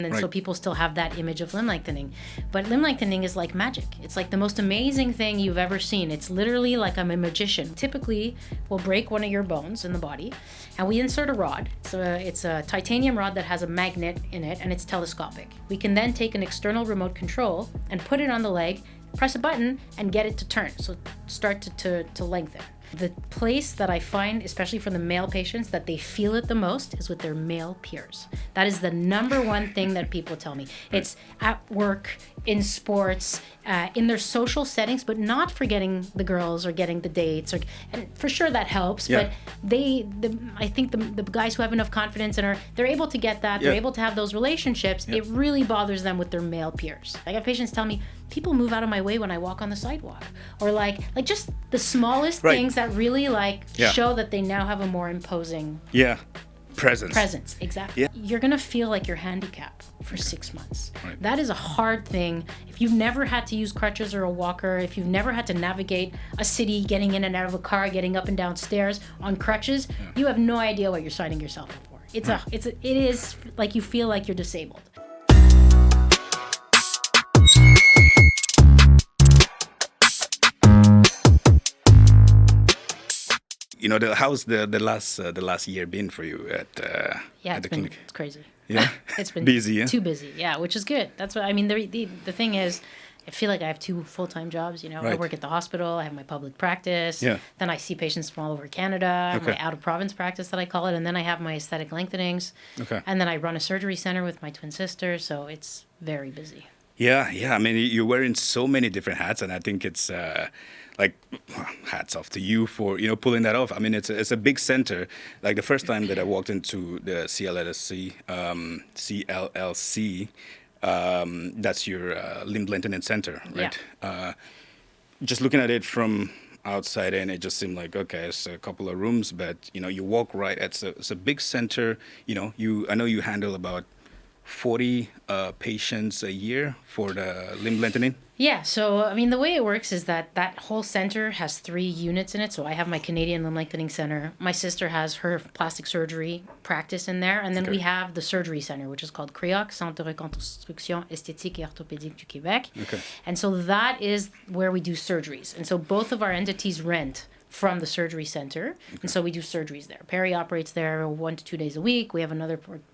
And so people still have that image of limb lengthening. But limb lengthening is like magic. It's like the most amazing thing you've ever seen. It's literally like I'm a magician. Typically, we'll break one of your bones in the body, and we insert a rod. It's a titanium rod that has a magnet in it, and it's telescopic. We can then take an external remote control and put it on the leg, press a button, and get it to turn. So start to lengthen. The place that I find, especially for the male patients, that they feel it the most is with their male peers. That is the number one thing that people tell me. It's at work, in sports, in their social settings, but not for getting the girls or getting the dates. And for sure that helps, but I think the guys who have enough confidence and they're able to get that, they're able to have those relationships, it really bothers them with their male peers. I got patients tell me, people move out of my way when I walk on the sidewalk. Or like just the smallest things that really show that they now have a more imposing presence. Exactly. You're gonna feel like you're handicapped for 6 months. That is a hard thing. If you've never had to use crutches or a walker, if you've never had to navigate a city, getting in and out of a car, getting up and down stairs on crutches, you have no idea what you're signing yourself up for. It is like you feel like you're disabled. How's the last year been for you at the clinic? It's crazy. Yeah, it's been busy. Too busy. Yeah, which is good. That's what I mean. The thing is, I feel like I have 2 full-time jobs. I work at the hospital. I have my public practice. Yeah. Then I see patients from all over Canada. My out-of-province practice that I call it, and then I have my aesthetic lengthenings. Okay. And then I run a surgery center with my twin sister. So it's very busy. Yeah. I mean, you're wearing so many different hats, and I think it's hats off to you for pulling that off. I mean, it's a big center. Like the first time that I walked into the CLLC, that's your limb lengthening center, right? Yeah. Just looking at it from outside in, it just seemed like, okay, it's a couple of rooms, but you walk right. It's a big center. I know you handle about 40 patients a year for the limb lengthening. Yeah, so I mean, the way it works is that whole center has 3 units in it. So I have my Canadian Limb Lengthening Center. My sister has her plastic surgery practice in there. And then we have the surgery center, which is called CREOC, Centre de Reconstruction Esthétique et Orthopédique du Québec. Okay. And so that is where we do surgeries. And so both of our entities rent from the surgery center. Okay. And so we do surgeries there. Perry operates there 1 to 2 days a week. We have 1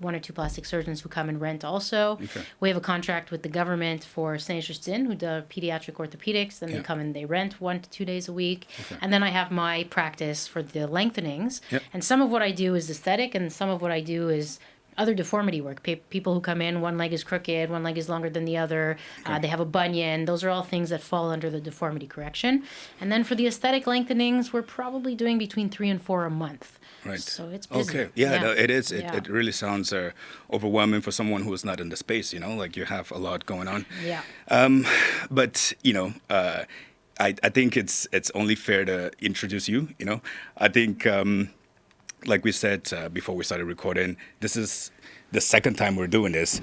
or 2 plastic surgeons who come and rent also. Okay. We have a contract with the government for Saint-Justine, who does pediatric orthopedics. Then they come and they rent 1 to 2 days a week. Okay. And then I have my practice for the lengthenings. Yep. And some of what I do is aesthetic, and some of what I do is other deformity work. People who come in, one leg is crooked, one leg is longer than the other. Okay. They have a bunion. Those are all things that fall under the deformity correction. And then for the aesthetic lengthenings, we're probably doing between 3 and 4 a month. Right. So it's busy. Okay. Yeah. No, it is. It really sounds overwhelming for someone who is not in the space. Like you have a lot going on. Yeah. But I think it's only fair to introduce you. I think. Like we said before we started recording, this is the second time we're doing this.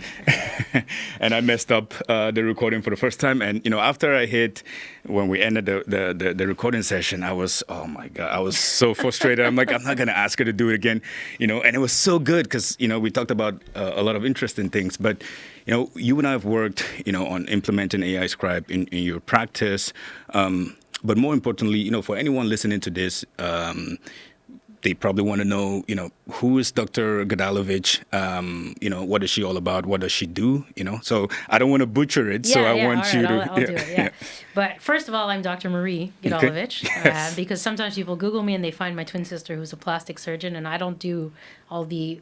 And I messed up the recording for the first time. And, after when we ended the recording session, I was, oh my God, I was so frustrated. I'm like, I'm not going to ask her to do it again. And it was so good because, we talked about a lot of interesting things. But, you and I have worked, on implementing AI Scribe in your practice. But more importantly, for anyone listening to this, they probably want to know, who is Dr. Gdalevitch? What is she all about? What does she do? So I don't want to butcher it. So I want you to. I'll do it. Yeah. But first of all, I'm Dr. Marie Gdalevitch, yes. Because sometimes people Google me and they find my twin sister who's a plastic surgeon, and I don't do all the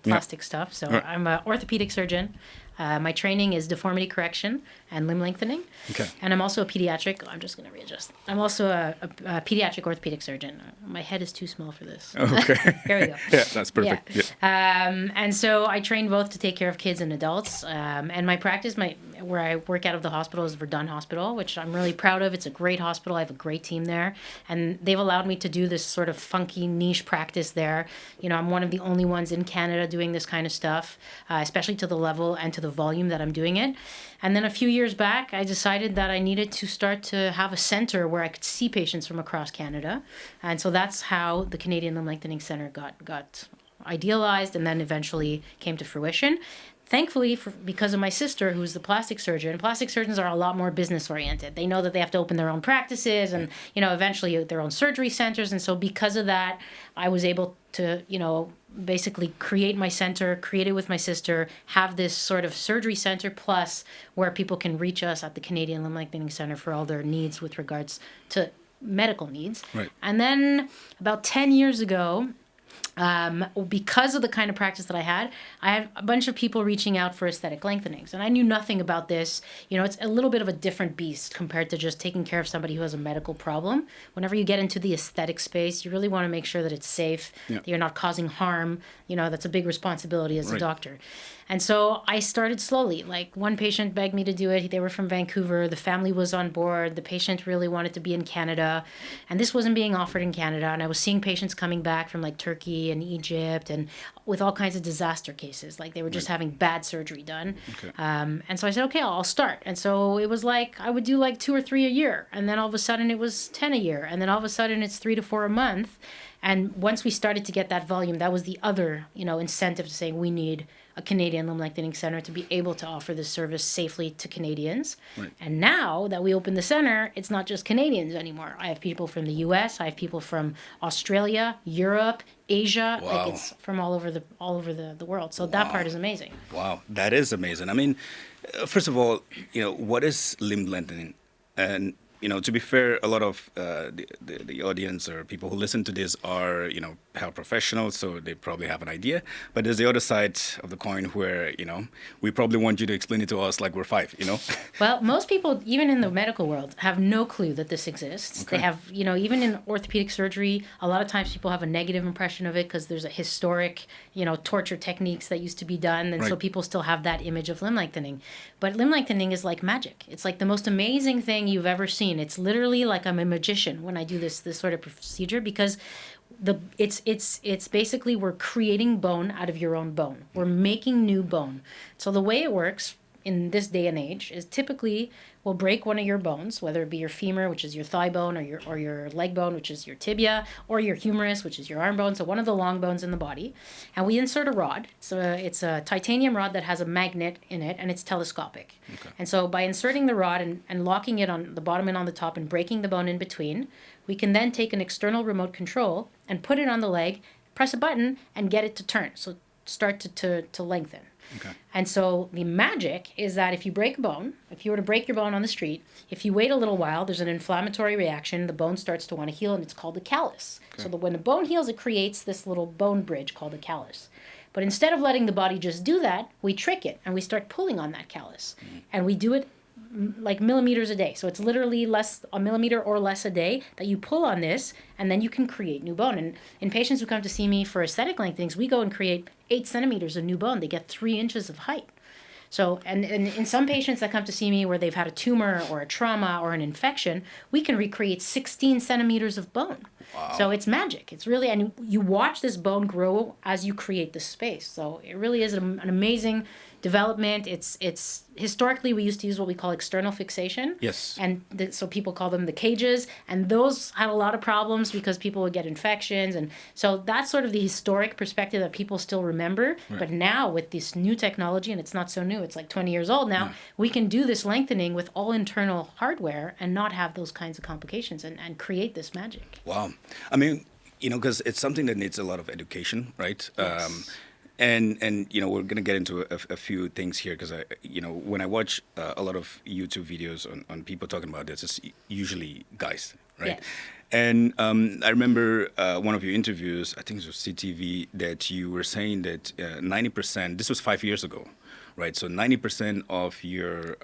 plastic stuff. So I'm an orthopedic surgeon. My training is deformity correction and limb lengthening. Okay. And I'm also a pediatric. I'm just going to readjust. I'm also a pediatric orthopedic surgeon. My head is too small for this. Okay. Here we go. Yeah, that's perfect. Yeah. And so I train both to take care of kids and adults. And my practice, where I work out of the hospital, is Verdun Hospital, which I'm really proud of. It's a great hospital. I have a great team there. And they've allowed me to do this sort of funky niche practice there. I'm one of the only ones in Canada doing this kind of stuff, especially to the level and to the volume that I'm doing it. And then a few years back, I decided that I needed to start to have a center where I could see patients from across Canada. And so that's how the Canadian Limb Lengthening Center got idealized and then eventually came to fruition. thankfully, because of my sister, who's the plastic surgeons are a lot more business oriented. They know that they have to open their own practices and, eventually their own surgery centers. And so because of that, I was able to, basically create my center, create it with my sister, have this sort of surgery center plus where people can reach us at the Canadian Limb Lengthening Center for all their needs with regards to medical needs. Right. And then about 10 years ago, because of the kind of practice that I had a bunch of people reaching out for aesthetic lengthenings. And I knew nothing about this. It's a little bit of a different beast compared to just taking care of somebody who has a medical problem. Whenever you get into the aesthetic space, you really want to make sure that it's safe, that you're not causing harm. That's a big responsibility as a doctor. And so I started slowly. Like one patient begged me to do it. They were from Vancouver. The family was on board. The patient really wanted to be in Canada. And this wasn't being offered in Canada. And I was seeing patients coming back from like Turkey and Egypt and with all kinds of disaster cases. Like they were just having bad surgery done. Okay. And so I said, okay, I'll start. And so it was like I would do like 2 or 3 a year. And then all of a sudden it was 10 a year. And then all of a sudden it's 3 to 4 a month. And once we started to get that volume, that was the other, incentive to saying we need a Canadian Limb Lengthening Center to be able to offer this service safely to Canadians. Right. And now that we opened the center, it's not just Canadians anymore. I have people from the U.S., I have people from Australia, Europe, Asia. Wow. Like it's from all over the world. So that part is amazing. Wow, that is amazing. I mean, first of all, what is limb lengthening? And to be fair, a lot of the audience or people who listen to this are, health professionals, so they probably have an idea. But there's the other side of the coin where, we probably want you to explain it to us like we're 5, Well, most people, even in the medical world, have no clue that this exists. Okay. They have, even in orthopedic surgery, a lot of times people have a negative impression of it because there's a historic, torture techniques that used to be done. And so Right. people still have that image of limb lengthening. But limb lengthening is like magic. It's like the most amazing thing you've ever seen. It's literally like I'm a magician when I do this sort of procedure because it's basically we're creating bone out of your own bone. We're making new bone. So the way it works in this day and age is typically we'll break one of your bones, whether it be your femur, which is your thigh bone, or your leg bone, which is your tibia, or your humerus, which is your arm bone, so one of the long bones in the body. And we insert a rod. So it's a titanium rod that has a magnet in it, and it's telescopic. Okay. And so by inserting the rod and locking it on the bottom and on the top and breaking the bone in between, we can then take an external remote control and put it on the leg, press a button, and get it to turn. So start to lengthen. Okay. And so the magic is that if you break a bone, if you were to break your bone on the street, if you wait a little while, there's an inflammatory reaction. The bone starts to want to heal, and it's called a callus. Okay. So that when the bone heals, it creates this little bone bridge called a callus. But instead of letting the body just do that, we trick it, and we start pulling on that callus. Mm-hmm. And we do it like millimeters a day. So it's literally a millimeter or less a day that you pull on this, and then you can create new bone. And in patients who come to see me for aesthetic lengthenings, we go and create 8 centimeters of new bone. They get 3 inches of height. So, and in some patients that come to see me where they've had a tumor or a trauma or an infection, we can recreate 16 centimeters of bone. Wow. So it's magic. It's really, and you watch this bone grow as you create this space. So it really is an amazing development. It's historically we used to use what we call external fixation. Yes. And so people call them the cages, and those had a lot of problems because people would get infections, and so that's sort of the historic perspective that people still remember. Right. But now with this new technology, and it's not so new, it's like 20 years old now, we can do this lengthening with all internal hardware and not have those kinds of complications and create this magic. Wow. I mean, because it's something that needs a lot of education, right? Yes. And we're going to get into a few things here because when I watch a lot of YouTube videos on people talking about this, it's usually guys, right? Yes. And I remember one of your interviews, I think it was CTV, that you were saying that 90%, this was 5 years ago, right? So 90% of your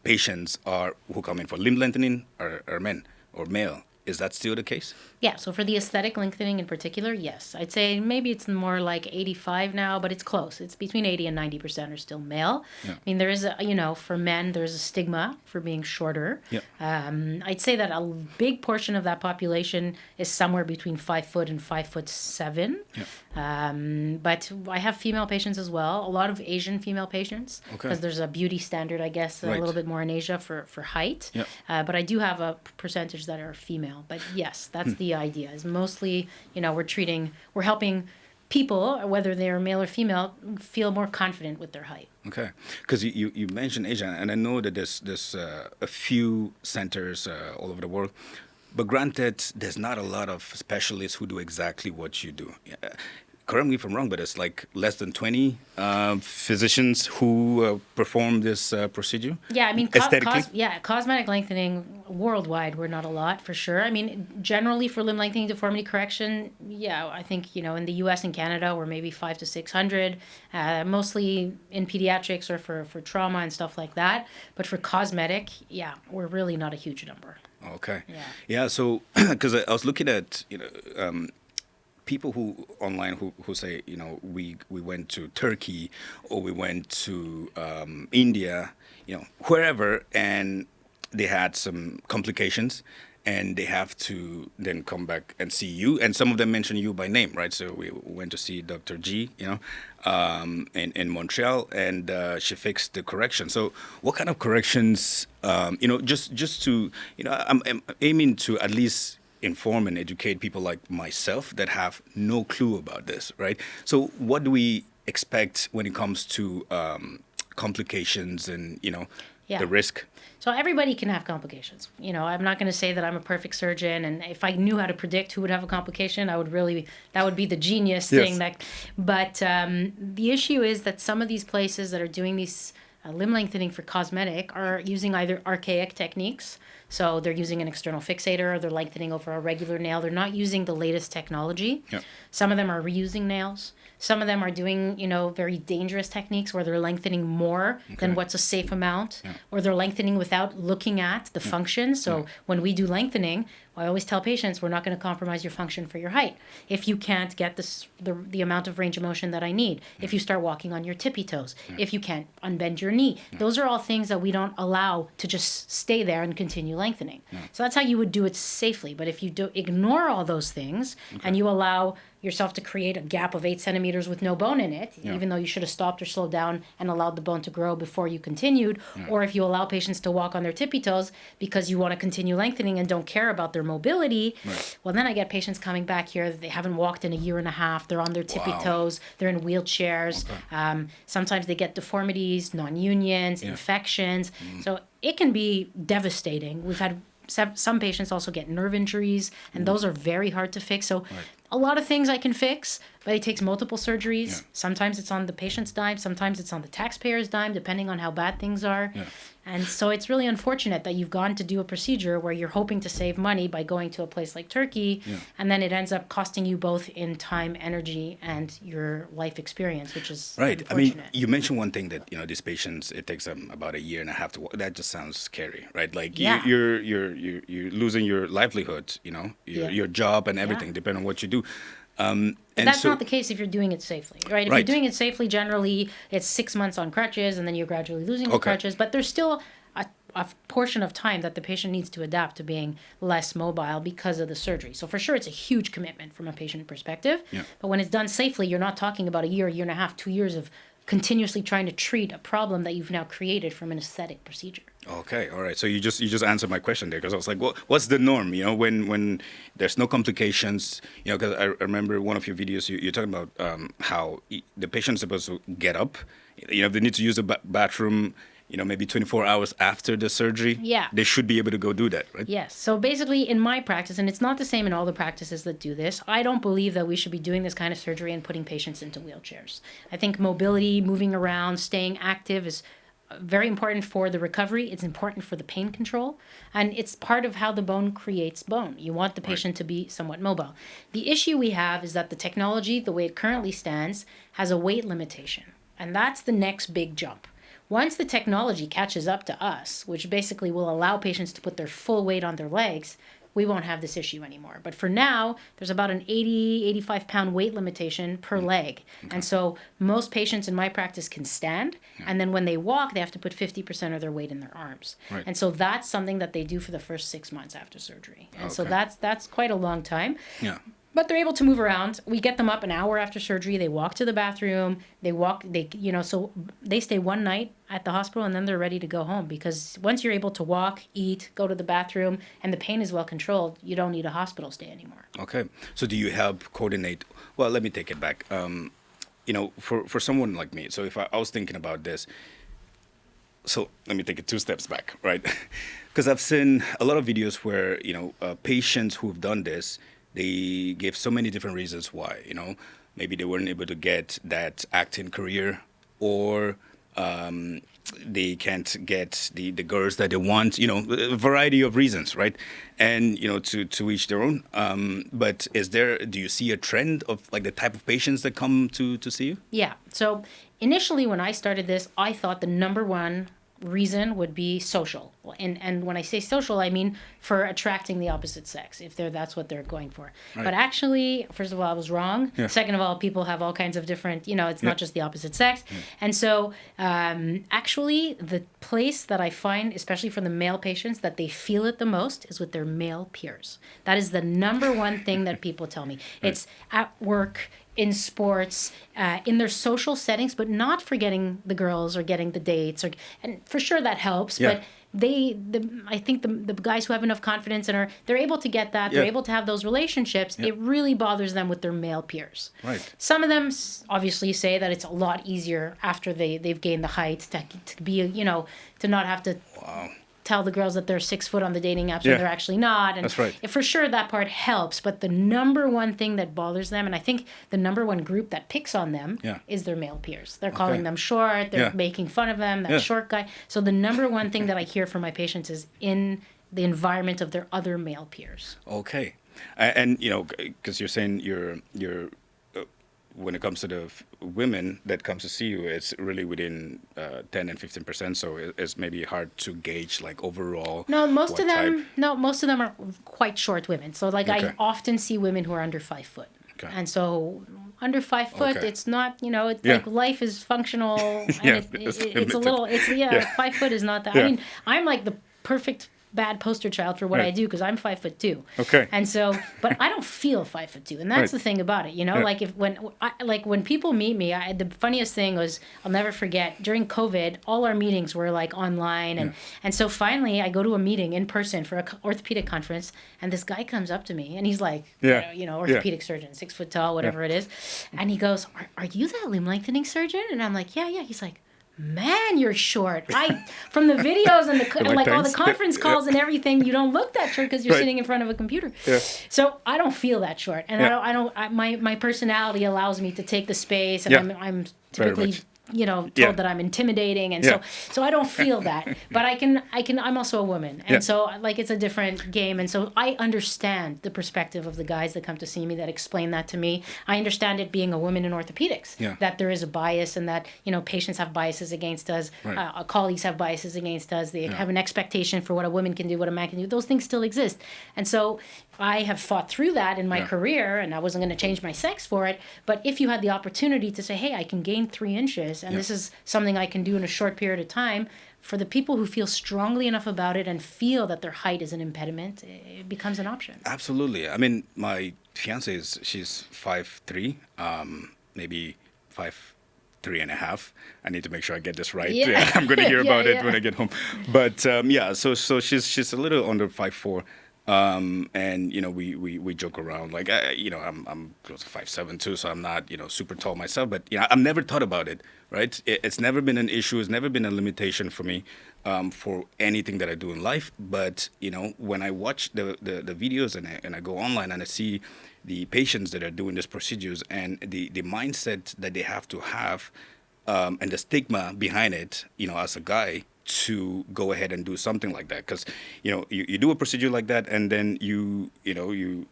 patients who come in for limb lengthening are men or male. Is that still the case? Yeah, so for the aesthetic lengthening in particular, yes. I'd say maybe it's more like 85 now, but it's close. It's between 80 and 90% are still male. Yeah. I mean, there is for men, there's a stigma for being shorter. Yeah. I'd say that a big portion of that population is somewhere between 5 foot and 5'7". Yeah. But I have female patients as well, a lot of Asian female patients, because there's a beauty standard, I guess, a little bit more in Asia for height. Yeah. But I do have a percentage that are female. But yes, that's the idea. Is mostly, we're helping people, whether they're male or female, feel more confident with their height. Okay, because you mentioned Asia, and I know that there's a few centers all over the world, but granted, there's not a lot of specialists who do exactly what you do. Correct me if I'm wrong, but it's like less than 20 physicians who perform this procedure? Yeah, I mean, aesthetically? cosmetic lengthening worldwide, we're not a lot, for sure. I mean, generally for limb lengthening deformity correction, yeah, I think, in the US and Canada, we're maybe 500 to 600, mostly in pediatrics or for trauma and stuff like that. But for cosmetic, yeah, we're really not a huge number. Okay. Yeah, so, because I was looking at, people who online who say, we went to Turkey or we went to India, wherever, and they had some complications and they have to then come back and see you. And some of them mention you by name, right? So we went to see Dr. G, in Montreal, and she fixed the correction. So what kind of corrections, just to, I'm aiming to at least inform and educate people like myself that have no clue about this, right? So what do we expect when it comes to complications and, the risk? So everybody can have complications. I'm not going to say that I'm a perfect surgeon, and if I knew how to predict who would have a complication, that would be the genius thing. Yes. But the issue is that some of these places that are doing these limb lengthening for cosmetic are using either archaic techniques. So they're using an external fixator, or they're lengthening over a regular nail. They're not using the latest technology. Yep. Some of them are reusing nails. Some of them are doing, very dangerous techniques where they're lengthening more than what's a safe amount, or they're lengthening without looking at the function. So when we do lengthening, I always tell patients, we're not going to compromise your function for your height. If you can't get the amount of range of motion that I need, if you start walking on your tippy toes, if you can't unbend your knee, those are all things that we don't allow to just stay there and continue lengthening. So that's how you would do it safely. But if you do ignore all those things and you allow yourself to create a gap of 8 centimeters with no bone in it, even though you should have stopped or slowed down and allowed the bone to grow before you continued, or if you allow patients to walk on their tippy toes because you want to continue lengthening and don't care about their mobility, well, then I get patients coming back here, they haven't walked in a year and a half, they're on their tippy toes, they're in wheelchairs, sometimes they get deformities, non-unions, infections, so it can be devastating. We've had some patients also get nerve injuries, and those are very hard to fix. So a lot of things I can fix, but it takes multiple surgeries. Sometimes it's on the patient's dime. Sometimes it's on the taxpayer's dime, depending on how bad things are. And so it's really unfortunate that you've gone to do a procedure where you're hoping to save money by going to a place like Turkey, and then it ends up costing you both in time, energy, and your life experience, which is right. I unfortunate. mean, you mentioned one thing that these patients, it takes them about a year and a half to walk. That just sounds scary, right? Like you're losing your livelihood, your job and everything, depending on what you do. And that's not the case if you're doing it safely, right? If you're doing it safely, generally it's 6 months on crutches, and then you're gradually losing the crutches. But there's still a portion of time that the patient needs to adapt to being less mobile because of the surgery. So for sure, it's a huge commitment from a patient perspective. But when it's done safely, you're not talking about a year and a half, 2 years of continuously trying to treat a problem that you've now created from an aesthetic procedure. Okay, all right. So you just answered my question there, because I was like, what's the norm? When there's no complications, because I remember one of your videos, you're talking about how the patient's supposed to get up. If they need to use the bathroom, maybe 24 hours after the surgery, they should be able to go do that, right? Yes. So basically, in my practice, and it's not the same in all the practices that do this, I don't believe that we should be doing this kind of surgery and putting patients into wheelchairs. I think mobility, moving around, staying active is very important for the recovery. It's important for the pain control, and it's part of how the bone creates bone. You want the patient to be somewhat mobile. The issue we have is that the technology, the way it currently stands, has a weight limitation, and that's the next big jump. Once the technology catches up to us, which basically will allow patients to put their full weight on their legs, we won't have this issue anymore. But for now, there's about an 85 pound weight limitation per leg. And so most patients in my practice can stand, and then when they walk, they have to put 50% of their weight in their arms. And so that's something that they do for the first 6 months after surgery. And so that's quite a long time. But they're able to move around. We get them up an hour after surgery. They walk to the bathroom. So they stay one night at the hospital, and then they're ready to go home. Because once you're able to walk, eat, go to the bathroom, and the pain is well controlled, you don't need a hospital stay anymore. Okay. So do you help coordinate? Well, let me take it back. For someone like me, so if I was thinking about this, so let me take it 2 steps back, right? Because I've seen a lot of videos where, patients who've done this, they gave so many different reasons why, maybe they weren't able to get that acting career, or they can't get the girls that they want, a variety of reasons, right? And, to each their own. But do you see a trend of like the type of patients that come to see you? Yeah. So initially when I started this, I thought the number one reason would be social. And when I say social, I mean for attracting the opposite sex, if that's what they're going for. Right. But actually, first of all, I was wrong. Yeah. Second of all, people have all kinds of different, it's not just the opposite sex. Yeah. And so actually, the place that I find, especially for the male patients, that they feel it the most is with their male peers. That is the number one thing that people tell me. Right. It's at work, in sports, in their social settings, but not for getting the girls or getting the dates, and for sure that helps. Yeah. But I think the guys who have enough confidence and they're able to get that, they're able to have those relationships. It really bothers them with their male peers. Right. Some of them obviously say that it's a lot easier after they've gained the height to be to not have to. Wow. Tell the girls that they're 6 foot on the dating apps when they're actually not. And that's right. For sure that part helps, but the number one thing that bothers them, and I think the number one group that picks on them is their male peers. They're calling them short, they're making fun of them, that short guy. So the number one thing that I hear from my patients is in the environment of their other male peers. Okay. And because you're saying you're when it comes to the women that comes to see you, it's really within 10 and 15%. So it's maybe hard to gauge like overall. No, most of them are quite short women. So I often see women who are under 5 foot. Okay. And so under 5 foot, it's not, like life is functional. And it's a little, 5 foot is not that. I mean, I'm like the perfect bad poster child for what I do because I'm 5'2". Okay. And so, but I don't feel 5'2", and that's the thing about it, Like when people meet me, the funniest thing was I'll never forget during COVID, all our meetings were like online, and so finally I go to a meeting in person for an orthopedic conference, and this guy comes up to me and he's like, orthopedic surgeon, 6 foot tall, whatever it is, and he goes, "Are you that limb lengthening surgeon?" And I'm like, "Yeah." He's like, "Man, you're short." From the videos and like all the conference calls and everything, you don't look that short because you're sitting in front of a computer. Yeah. So I don't feel that short, and my personality allows me to take the space, and I'm typically told that I'm intimidating, and so I don't feel that, but I'm also a woman, and so like it's a different game, and so I understand the perspective of the guys that come to see me that explain that to me. I understand it being a woman in orthopedics, that there is a bias, and that patients have biases against us, colleagues have biases against us, they have an expectation for what a woman can do, what a man can do. Those things still exist, and so I have fought through that in my career, and I wasn't going to change my sex for it. But if you had the opportunity to say, "Hey, I can gain 3 inches, and this is something I can do in a short period of time," for the people who feel strongly enough about it and feel that their height is an impediment, it becomes an option. Absolutely. I mean, my fiance she's 5'3", maybe 5'3.5". I need to make sure I get this right. Yeah. I'm going to hear about it when I get home. But so she's a little under 5'4". And we joke around like I'm close to 5'7" too, so I'm not super tall myself, but I've never thought about it, right? It's never been an issue, it's never been a limitation for me for anything that I do in life. But when I watch the videos and I go online and I see the patients that are doing these procedures and the mindset that they have to have and the stigma behind it, as a guy, to go ahead and do something like that, because you do a procedure like that, and then you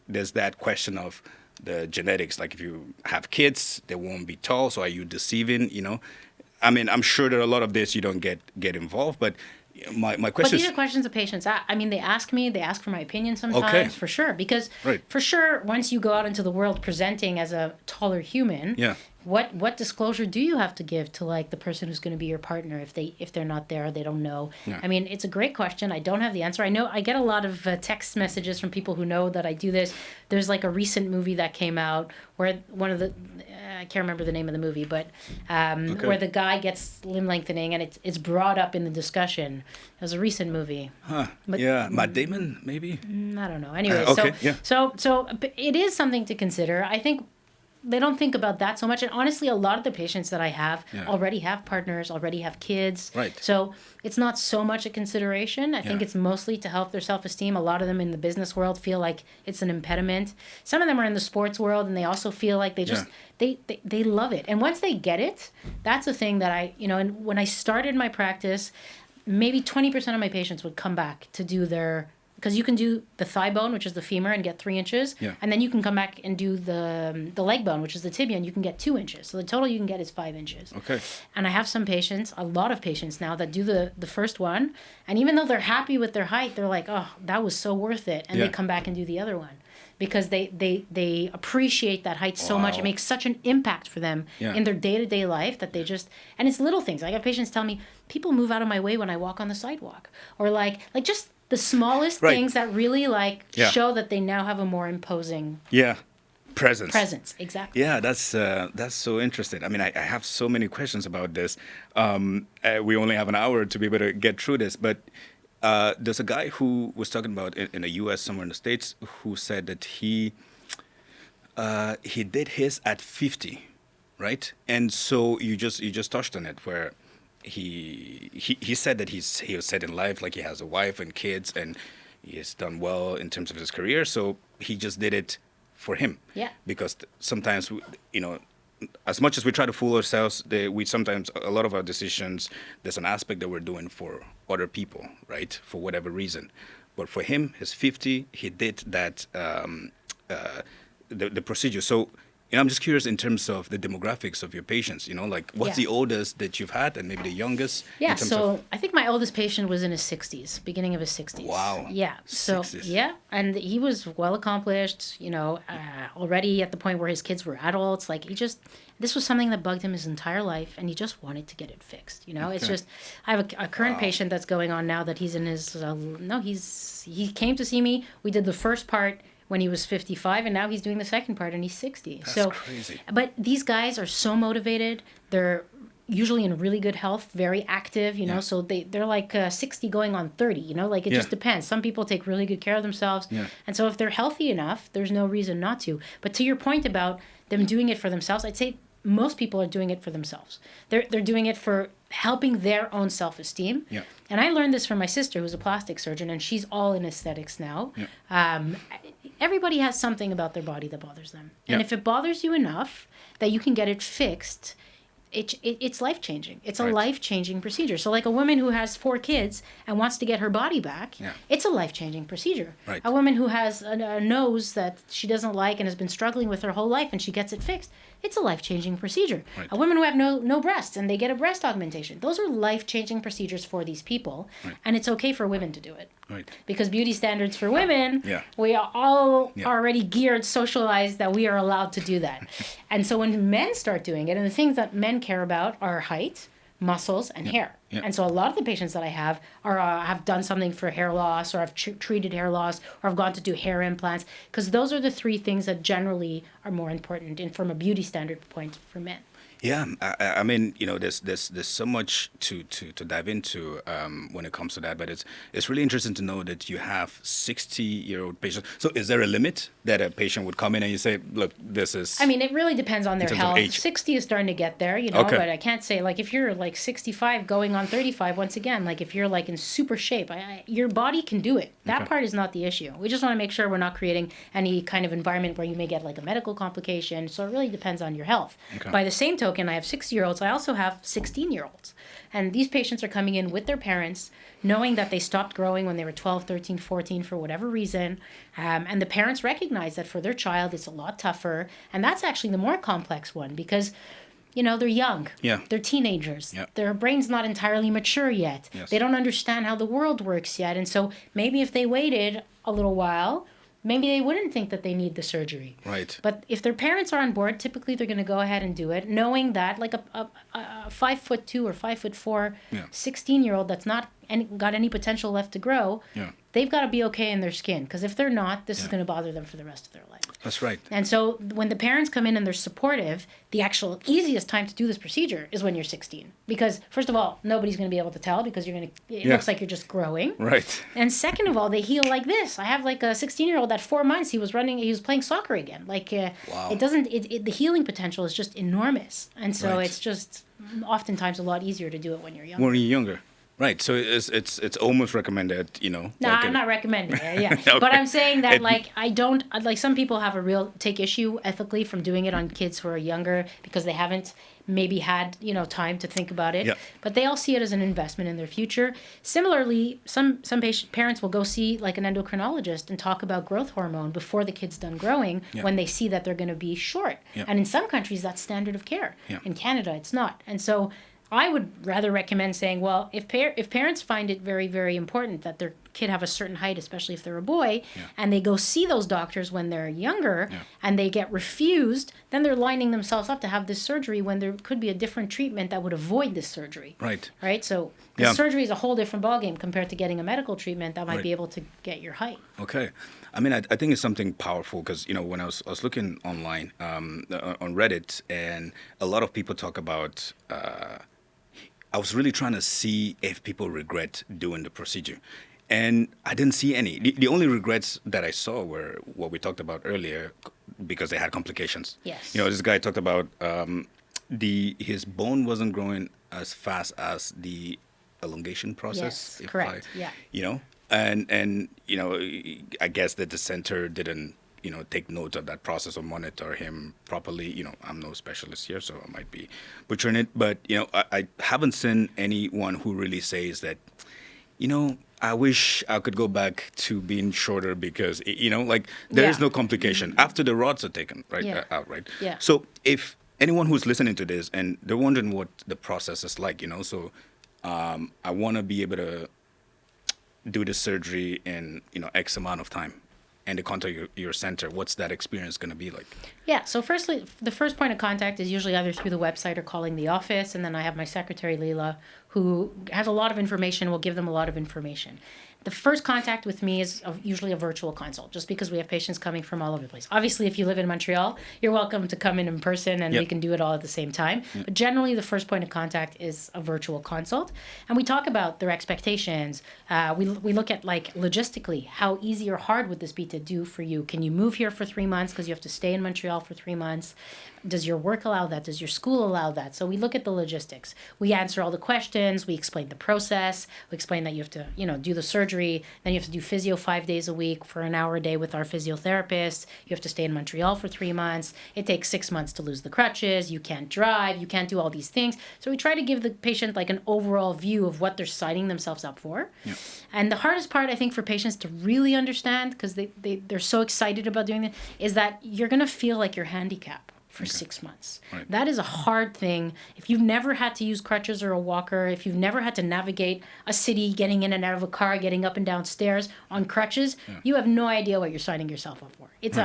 there's that question of the genetics, like if you have kids they won't be tall, so are you deceiving? I mean, I'm sure that a lot of this you don't get involved, but my question. But these are questions of patients. I mean, they ask for my opinion sometimes, for sure, because for sure once you go out into the world presenting as a taller human, what disclosure do you have to give to like the person who's going to be your partner if they're not there, they don't know? Yeah. I mean, it's a great question. I don't have the answer. I know I get a lot of text messages from people who know that I do this. There's like a recent movie that came out where one of the I can't remember the name of the movie, but where the guy gets limb lengthening, and it's brought up in the discussion. It was a recent movie. Huh. But, yeah, Matt Damon, maybe? I don't know. Anyway, okay, yeah. So it is something to consider. I think they don't think about that so much. And honestly, a lot of the patients that I have already have partners, already have kids. Right. So it's not so much a consideration. I think it's mostly to help their self-esteem. A lot of them in the business world feel like it's an impediment. Some of them are in the sports world, and they also feel like they just, they love it. And once they get it, that's a thing that and when I started my practice, maybe 20% of my patients would come back to do because you can do the thigh bone, which is the femur, and get 3 inches. Yeah. And then you can come back and do the leg bone, which is the tibia, and you can get 2 inches. So the total you can get is 5 inches. Okay. And I have some patients, a lot of patients now, that do the first one. And even though they're happy with their height, they're like, oh, that was so worth it. And they come back and do the other one. Because they appreciate that height so much. It makes such an impact for them in their day-to-day life that they just... And it's little things. I have patients tell me, people move out of my way when I walk on the sidewalk. Or like just... the smallest things that really show that they now have a more imposing presence. Exactly. Yeah, that's so interesting. I mean, I have so many questions about this. We only have an hour to be able to get through this, but there's a guy who was talking about in the U.S. somewhere in the States who said that he did his at 50, right? And so you just touched on it where. He said that he was set in life, like he has a wife and kids, and he has done well in terms of his career. So he just did it for him. Yeah. Because sometimes, as much as we try to fool ourselves, we sometimes, a lot of our decisions, there's an aspect that we're doing for other people, right? For whatever reason. But for him, he's 50, he did that, the procedure. So, I'm just curious in terms of the demographics of your patients, like what's the oldest that you've had and maybe the youngest? Yeah, so I think my oldest patient was in his 60s, beginning of his 60s. Wow. Yeah. So, 60s. Yeah, and he was well accomplished, already at the point where his kids were adults. Like this was something that bugged him his entire life, and he just wanted to get it fixed. Okay. It's just, I have a current patient that's going on now that he's in his, he came to see me. We did the first part when he was 55, and now he's doing the second part, and he's 60. That's crazy. But these guys are so motivated. They're usually in really good health, very active, so they're like 60 going on 30, it just depends. Some people take really good care of themselves. Yeah. And so if they're healthy enough, there's no reason not to. But to your point about them doing it for themselves, I'd say most people are doing it for themselves. They're doing it for helping their own self-esteem. Yeah. And I learned this from my sister, who's a plastic surgeon, and she's all in aesthetics now. Yeah. Everybody has something about their body that bothers them. And if it bothers you enough that you can get it fixed, it's life-changing. It's a life-changing procedure. So like a woman who has 4 kids and wants to get her body back, it's a life-changing procedure. Right. A woman who has a nose that she doesn't like and has been struggling with her whole life and she gets it fixed, it's a life-changing procedure. Right. A woman who have no breasts and they get a breast augmentation, those are life-changing procedures for these people, and it's okay for women to do it. Right. Because beauty standards for women, we are all already geared, socialized that we are allowed to do that. And so when men start doing it, and the things that men care about are height, muscles, and hair. Yeah. And so a lot of the patients that I have are have done something for hair loss, or have treated hair loss, or have gone to do hair implants, because those are the 3 things that generally are more important from a beauty standard point for men. Yeah, I mean, there's so much to dive into when it comes to that, but it's really interesting to know that you have 60-year-old patients. So is there a limit that a patient would come in and you say, look, this is... I mean, it really depends on their health. 60 is starting to get there, but I can't say, like, if you're like 65 going on 35, once again, like if you're like in super shape, your body can do it. That part is not the issue. We just want to make sure we're not creating any kind of environment where you may get like a medical complication. So it really depends on your health. Okay. By the same token, I have 60-year-olds. I also have 16-year-olds. And these patients are coming in with their parents, knowing that they stopped growing when they were 12, 13, 14 for whatever reason. And the parents recognize that for their child, it's a lot tougher. And that's actually the more complex one because, they're young. Yeah. They're teenagers. Yeah. Their brain's not entirely mature yet. Yes. They don't understand how the world works yet. And so maybe if they waited a little while, maybe they wouldn't think that they need the surgery. Right. But if their parents are on board, typically they're going to go ahead and do it, knowing that like a 5'2" or 5'4", 16-year-old that's not got any potential left to grow, they've got to be okay in their skin. Because if they're not, this is going to bother them for the rest of their life. That's right. And so when the parents come in and they're supportive, the actual easiest time to do this procedure is when you're 16. Because first of all, nobody's going to be able to tell because it looks like you're just growing. Right. And second of all, they heal like this. I have like a 16-year-old at 4 months. He was playing soccer again. Like wow. The healing potential is just enormous. And so it's just oftentimes a lot easier to do it when you're younger. When you're younger. Right, so it's almost recommended, No, I'm not recommending it. Yeah, okay. But I'm saying that some people have a real take issue ethically from doing it on kids who are younger because they haven't maybe had time to think about it. Yeah. But they all see it as an investment in their future. Similarly, some parents will go see like an endocrinologist and talk about growth hormone before the kid's done growing when they see that they're going to be short. Yeah. And in some countries, that's standard of care. Yeah. In Canada, it's not. And so I would rather recommend saying, well, if parents find it very, very important that their kid have a certain height, especially if they're a boy, and they go see those doctors when they're younger, and they get refused, then they're lining themselves up to have this surgery when there could be a different treatment that would avoid this surgery. Right. Right? So surgery is a whole different ballgame compared to getting a medical treatment that might be able to get your height. Okay. I mean, I think it's something powerful because, when I was looking online on Reddit, and a lot of people talk about... I was really trying to see if people regret doing the procedure. And I didn't see any. The only regrets that I saw were what we talked about earlier because they had complications. Yes. This guy talked about his bone wasn't growing as fast as the elongation process. Yes, correct. And I guess that the center didn't take note of that process or monitor him properly. I'm no specialist here, so I might be butchering it. But, I haven't seen anyone who really says that, I wish I could go back to being shorter because, there is no complication after the rods are taken out, right? Yeah. So if anyone who's listening to this and they're wondering what the process is like, so I want to be able to do the surgery in, X amount of time, and to contact your center, what's that experience going to be like? Yeah, so firstly, the first point of contact is usually either through the website or calling the office, and then I have my secretary, Leila, who has a lot of information, will give them a lot of information. The first contact with me is usually a virtual consult, just because we have patients coming from all over the place. Obviously, if you live in Montreal, you're welcome to come in person, and we can do it all at the same time. But generally, the first point of contact is a virtual consult, and we talk about their expectations. We look at, logistically, how easy or hard would this be to do for you? Can you move here for 3 months because you have to stay in Montreal for 3 months? Does your work allow that? Does your school allow that? So we look at the logistics. We answer all the questions. We explain the process. We explain that you have to, do the surgery. Then you have to do physio 5 days a week for an hour a day with our physiotherapist. You have to stay in Montreal for 3 months. It takes 6 months to lose the crutches. You can't drive. You can't do all these things. So we try to give the patient an overall view of what they're signing themselves up for. Yeah. And the hardest part, I think, for patients to really understand, because they're so excited about doing it, is that you're going to feel like you're handicapped for 6 months. Right. That is a hard thing. If you've never had to use crutches or a walker, if you've never had to navigate a city, getting in and out of a car, getting up and down stairs on crutches, you have no idea what you're signing yourself up for. It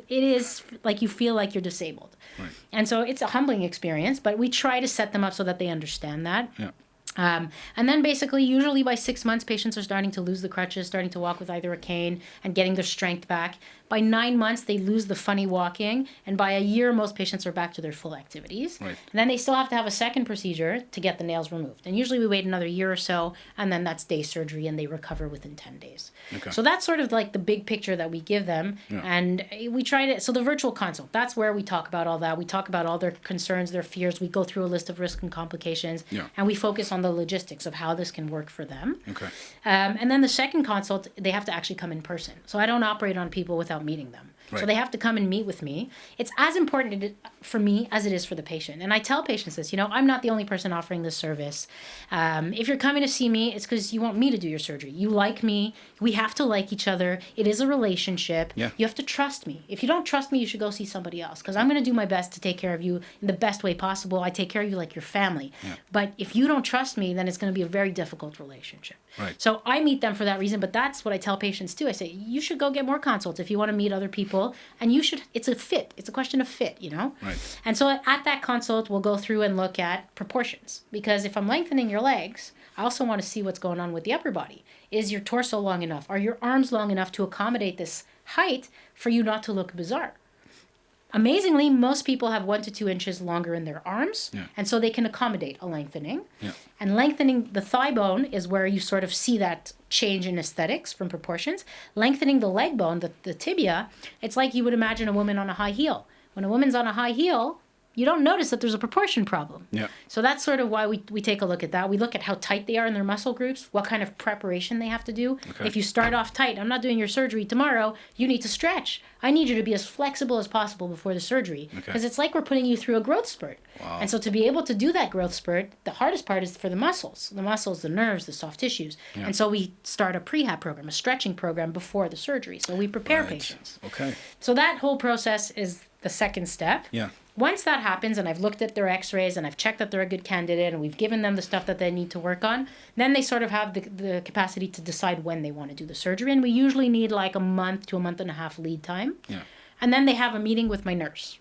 is like you feel like you're disabled. Right. And so it's a humbling experience, but we try to set them up so that they understand that. Yeah. And then basically, usually by 6 months, patients are starting to lose the crutches, starting to walk with either a cane and getting their strength back. By 9 months, they lose the funny walking. And by a year, most patients are back to their full activities. Right. And then they still have to have a second procedure to get the nails removed. And usually we wait another year or so, and then that's day surgery, and they recover within 10 days. Okay. So that's sort of the big picture that we give them. Yeah. And we try to, so the virtual consult, that's where we talk about all that. We talk about all their concerns, their fears. We go through a list of risks and complications. Yeah. And we focus on the logistics of how this can work for them. Okay. And then the second consult, they have to actually come in person. So I don't operate on people without meeting them. Right. So they have to come and meet with me. It's as important for me as it is for the patient. And I tell patients this, I'm not the only person offering this service. If you're coming to see me, it's because you want me to do your surgery. You like me. We have to like each other. It is a relationship. Yeah. You have to trust me. If you don't trust me, you should go see somebody else, because I'm going to do my best to take care of you in the best way possible. I take care of you like your family. Yeah. But if you don't trust me, then it's going to be a very difficult relationship. Right. So I meet them for that reason, but that's what I tell patients too. I say, you should go get more consults if you want to meet other people, and it's a fit. It's a question of fit, Right. And so at that consult, we'll go through and look at proportions, because if I'm lengthening your legs, I also want to see what's going on with the upper body. Is your torso long enough? Are your arms long enough to accommodate this height for you not to look bizarre? Amazingly, most people have 1 to 2 inches longer in their arms, and so they can accommodate a lengthening. Yeah. And lengthening the thigh bone is where you sort of see that change in aesthetics from proportions. Lengthening the leg bone, the tibia, it's like you would imagine a woman on a high heel. When a woman's on a high heel, you don't notice that there's a proportion problem. Yeah. So that's sort of why we take a look at that. We look at how tight they are in their muscle groups, what kind of preparation they have to do. Okay. If you start off tight, I'm not doing your surgery tomorrow, you need to stretch. I need you to be as flexible as possible before the surgery, because it's like we're putting you through a growth spurt. Wow. And so to be able to do that growth spurt, the hardest part is for the muscles, the nerves, the soft tissues. Yeah. And so we start a prehab program, a stretching program before the surgery. So we prepare Right. patients. Okay. So that whole process is the second step. Yeah. Once that happens, and I've looked at their x-rays and I've checked that they're a good candidate and we've given them the stuff that they need to work on, then they sort of have the capacity to decide when they want to do the surgery. And we usually need like a month to a month and a half lead time. Yeah. And then they have a meeting with my nurse.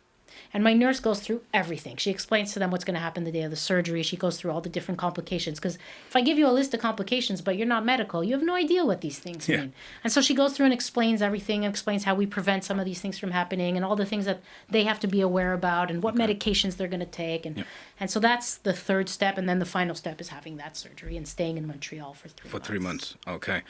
And my nurse goes through everything. She explains to them what's going to happen the day of the surgery. She goes through all the different complications. Because if I give you a list of complications, but you're not medical, you have no idea what these things mean. And so she goes through and explains everything, and explains how we prevent some of these things from happening, and all the things that they have to be aware about, and what medications they're going to take. And so that's the third step. And then the final step is having that surgery and staying in Montreal for 3 months. For 3 months. Okay.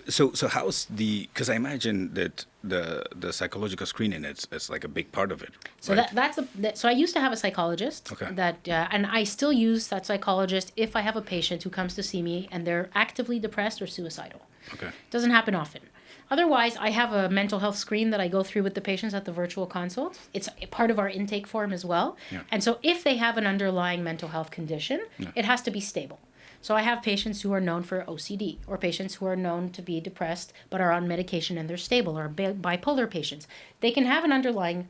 So how's because I imagine that the psychological screening it's like a big part of it. So right? So I used to have a psychologist. Okay. And I still use that psychologist if I have a patient who comes to see me and they're actively depressed or suicidal. Okay. Doesn't happen often. Otherwise, I have a mental health screen that I go through with the patients at the virtual consult. It's a part of our intake form as well. Yeah. And so if they have an underlying mental health condition, it has to be stable. So I have patients who are known for OCD, or patients who are known to be depressed but are on medication and they're stable, or bipolar patients. They can have an underlying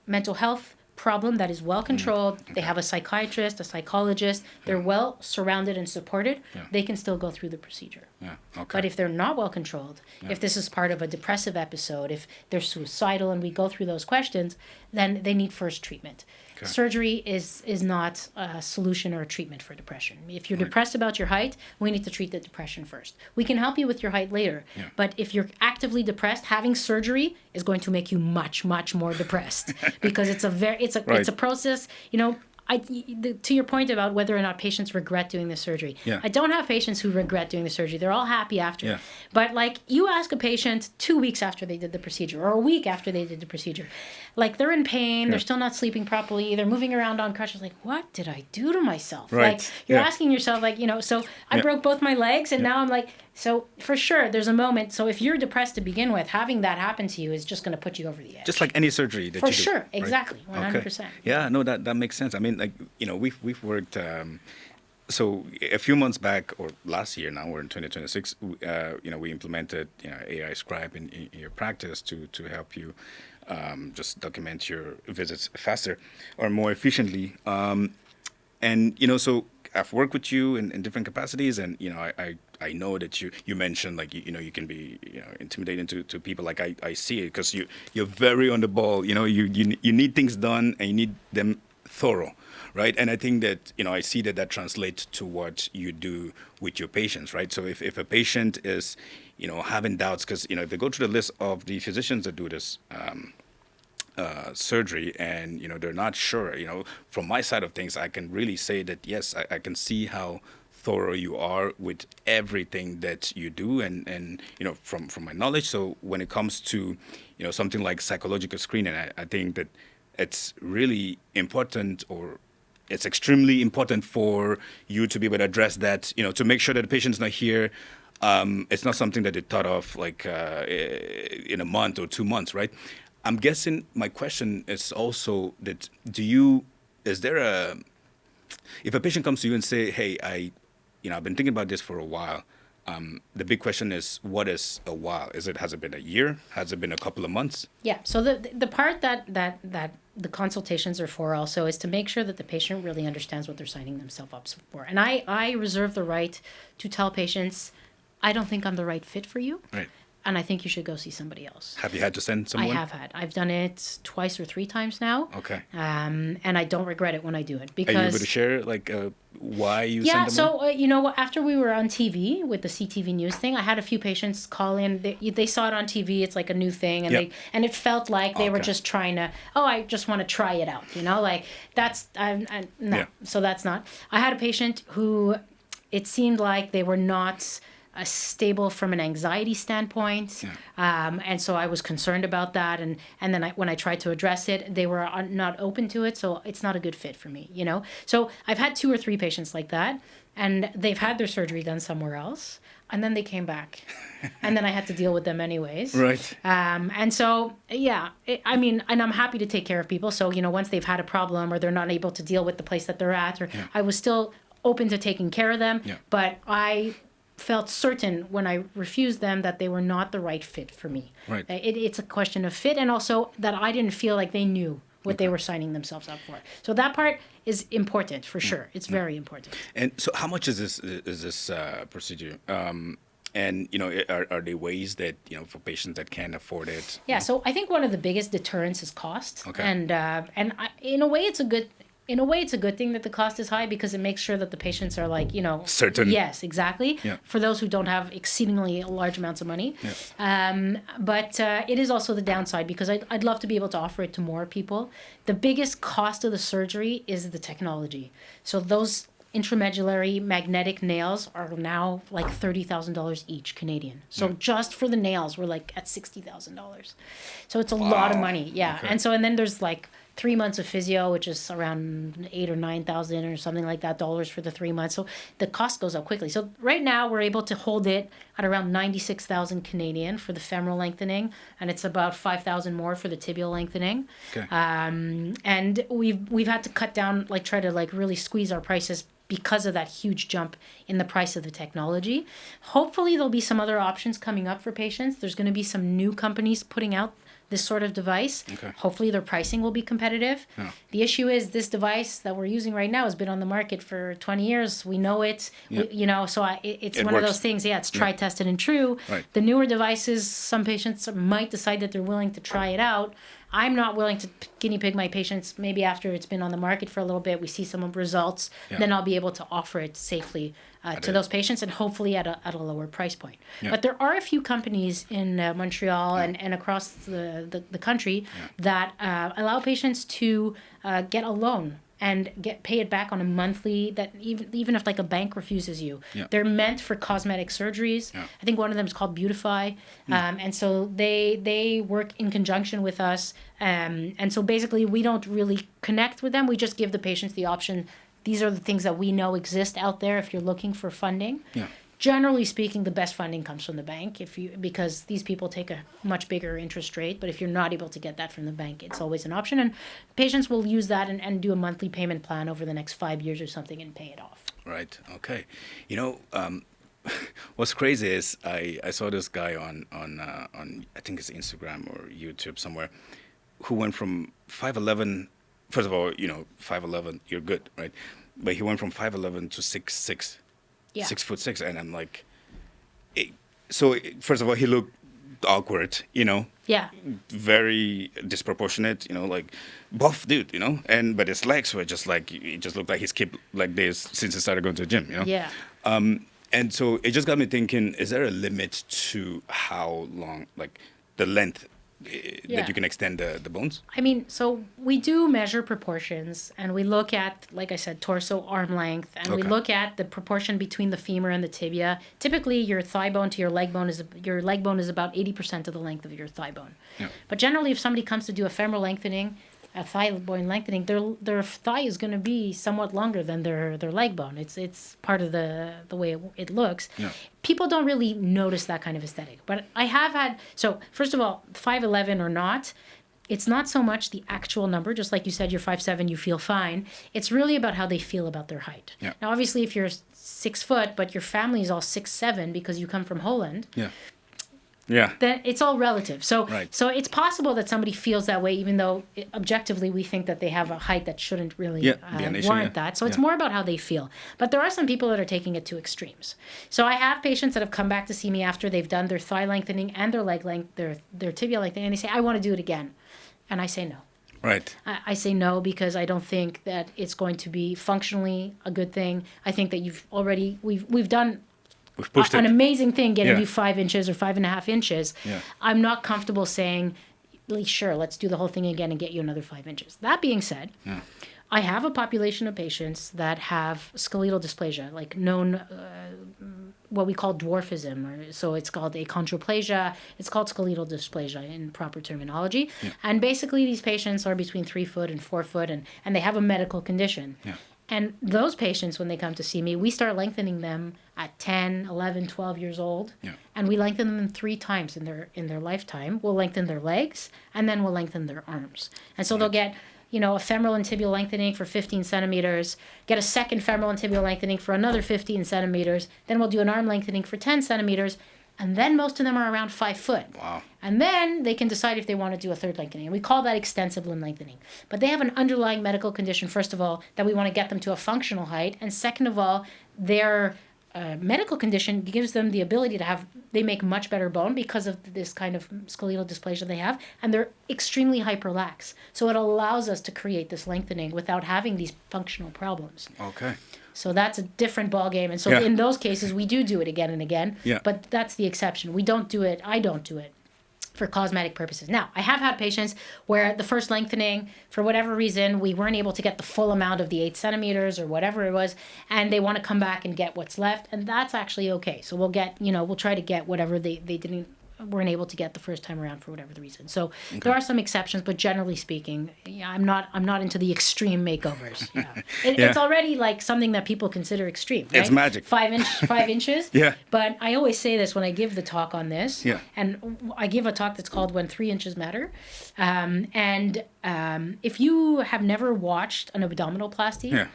mental health problem that is well controlled. They have a psychiatrist, a psychologist. They're well surrounded and supported. They can still go through the procedure. Yeah. Okay. But if they're not well controlled, if this is part of a depressive episode, if they're suicidal, and we go through those questions, then they need first treatment. Okay. Surgery is not a solution or a treatment for depression. If you're depressed about your height, we need to treat the depression first. We can help you with your height later, but if you're actively depressed, having surgery is going to make you much, much more depressed because it's a process. To your point about whether or not patients regret doing the surgery, I don't have patients who regret doing the surgery. They're all happy after. Yeah. But like, you ask a patient 2 weeks after they did the procedure, or a week after they did the procedure, like, they're in pain, they're still not sleeping properly, they're moving around on crutches, like, what did I do to myself? Right. Like, you're asking yourself, like, so I broke both my legs, and now I'm like, so for sure there's a moment. So if you're depressed to begin with, having that happen to you is just going to put you over the edge. Just like any surgery that for you do. sure, exactly, right? 100%. Okay. Yeah, no, that makes sense. I mean, like, we've worked. So a few months back, or last year, now we're in 2026. We implemented AI Scribe in your practice to help you just document your visits faster or more efficiently. So I've worked with you in different capacities, and I know that you mentioned, like, you can be intimidating to people. Like, I see it because you're very on the ball. You need things done, and you need them thorough, right? And I think that I see that translates to what you do with your patients, right? So if a patient is having doubts, because if they go through the list of the physicians that do this surgery, and they're not sure, from my side of things, I can really say that yes, I can see how thorough you are with everything that you do, and from my knowledge. So when it comes to something like psychological screening, I think that it's really important, or it's extremely important for you to be able to address that, to make sure that the patient's not here. It's not something that they thought of like in a month or 2 months, right? I'm guessing my question is also that if a patient comes to you and say, hey, I've been thinking about this for a while, the big question is, what is a while? Has it been a year? Has it been a couple of months? Yeah. So the part that the consultations are for also is to make sure that the patient really understands what they're signing themselves up for. And I reserve the right to tell patients, I don't think I'm the right fit for you. Right. And I think you should go see somebody else. Have you had to send someone? I have had. I've done it twice or 3 times now. Okay. And I don't regret it when I do it because. Are you able to share why you sent them? So after we were on TV with the CTV News thing, I had a few patients call in. They saw it on TV. It's like a new thing, and it felt like they were just trying to. Oh, I just want to try it out. Like that's no. Yeah. So that's not. I had a patient who, it seemed like they were not stable from an anxiety standpoint, and so I was concerned about that, and then when I tried to address it, they were not open to it, so it's not a good fit for me, So I've had 2 or 3 patients like that, and they've had their surgery done somewhere else, and then they came back, and then I had to deal with them anyways. Right. And so, and I'm happy to take care of people, so, once they've had a problem or they're not able to deal with the place that they're at, I was still open to taking care of them, but I felt certain when I refused them that they were not the right fit for me. Right. It's a question of fit, and also that I didn't feel like they knew what they were signing themselves up for. So that part is important for sure. It's very important. And so, how much is this procedure? And are there ways that for patients that can't afford it? Yeah. So I think one of the biggest deterrents is cost. Okay. And in a way, it's a good. In a way, it's a good thing that the cost is high because it makes sure that the patients are certain. Yes, exactly. Yeah. For those who don't have exceedingly large amounts of money. Yeah. But it is also the downside because I'd love to be able to offer it to more people. The biggest cost of the surgery is the technology. So those intramedullary magnetic nails are now like $30,000 each Canadian. So just for the nails, we're like at $60,000. So it's a lot of money. Yeah. Okay. And then there's like 3 months of physio, which is around $8,000 or $9,000 or something like that dollars for the 3 months. So the cost goes up quickly. So right now we're able to hold it at around 96,000 Canadian for the femoral lengthening, and it's about 5,000 more for the tibial lengthening. Okay. And we've had to cut down, try to really squeeze our prices because of that huge jump in the price of the technology. Hopefully there'll be some other options coming up for patients. There's going to be some new companies putting out this sort of device. Okay. Hopefully their pricing will be competitive. Yeah. The issue is this device that we're using right now has been on the market for 20 years. We know it, so it's one works. of those things. Yeah, it's tried, tested, and true. Right. The newer devices, some patients might decide that they're willing to try it out. I'm not willing to guinea pig my patients. Maybe after it's been on the market for a little bit, we see some results, then I'll be able to offer it safely to those patients, and hopefully at a lower price point. Yeah. But there are a few companies in Montreal and across the country that allow patients to get a loan and pay it back on a monthly, that even if a bank refuses you. Yeah. They're meant for cosmetic surgeries. Yeah. I think one of them is called Beautify. And so they work in conjunction with us. And so basically we don't really connect with them. We just give the patients the option. These are the things that we know exist out there if you're looking for funding. Yeah. Generally speaking, the best funding comes from the bank because these people take a much bigger interest rate. But if you're not able to get that from the bank, it's always an option. And patients will use that and do a monthly payment plan over the next 5 years or something and pay it off. Right. Okay. What's crazy is I saw this guy on I think it's Instagram or YouTube somewhere, who went from 5'11". First of all, 5'11", you're good, right? But he went from 5'11" to 6'6". Yeah. 6'6", and I'm like, so first of all, he looked awkward, Yeah. very disproportionate, buff dude, but his legs were just it just looked like he's kept like this since he started going to the gym, Yeah. And so it just got me thinking: is there a limit to how long, the length that you can extend the bones? I mean, so we do measure proportions, and we look at, like I said, torso, arm length, and we look at the proportion between the femur and the tibia. Typically, your thigh bone to your leg bone is about 80% of the length of your thigh bone. Yeah. But generally, if somebody comes to do a femoral lengthening, a thigh bone lengthening, their thigh is going to be somewhat longer than their leg bone. It's part of the way it looks. Yeah. People don't really notice that kind of aesthetic. But I have had, so first of all, 5'11" or not, it's not so much the actual number, just like you said, you're 5'7", you feel fine. It's really about how they feel about their height. Yeah. Now, obviously, if you're 6 foot, but your family is all 6'7" because you come from Holland. Yeah. Then it's all relative. So Right. so it's possible that somebody feels that way, even though objectively we think that they have a height that shouldn't really be an issue, warrant that. So it's more about how they feel. But there are some people that are taking it to extremes. So I have patients that have come back to see me after they've done their thigh lengthening and their leg length, their tibia lengthening, and they say, I want to do it again. And I say no. Right. I say no because I don't think that it's going to be functionally a good thing. I think that we've done pushed an it. amazing thing getting you 5 inches or 5.5 inches. Yeah. I'm not comfortable saying, sure, let's do the whole thing again and get you another 5 inches. That being said, I have a population of patients that have skeletal dysplasia, like known, what we call dwarfism. So it's called achondroplasia. It's called skeletal dysplasia in proper terminology. Yeah. And basically these patients are between 3 foot and 4 foot, and they have a medical condition. Yeah. And those patients, when they come to see me, we start lengthening them at 10, 11, 12 years old. Yeah. And we lengthen them 3 times in their lifetime. We'll lengthen their legs, and then we'll lengthen their arms. And so they'll get, a femoral and tibial lengthening for 15 centimeters, get a second femoral and tibial lengthening for another 15 centimeters. Then we'll do an arm lengthening for 10 centimeters. And then most of them are around 5 foot. Wow. And then they can decide if they want to do a third lengthening. And we call that extensive limb lengthening. But they have an underlying medical condition, first of all, that we want to get them to a functional height. And second of all, their medical condition gives them the ability they make much better bone because of this kind of skeletal dysplasia they have. And they're extremely hyperlax. So it allows us to create this lengthening without having these functional problems. Okay. So that's a different ballgame. And so in those cases, we do it again and again. Yeah. But that's the exception. I don't do it for cosmetic purposes. Now, I have had patients where the first lengthening, for whatever reason, we weren't able to get the full amount of the 8 centimeters or whatever it was, and they want to come back and get what's left, and that's actually okay. So we'll try to get whatever they weren't able to get the first time around for whatever the reason. So there are some exceptions, but generally speaking, I'm not into the extreme makeovers. It's already like something that people consider extreme. Right? It's magic. 5 inches. Yeah. But I always say this when I give the talk on this. Yeah. And I give a talk that's called When 3 Inches Matter. If you have never watched an abdominoplasty,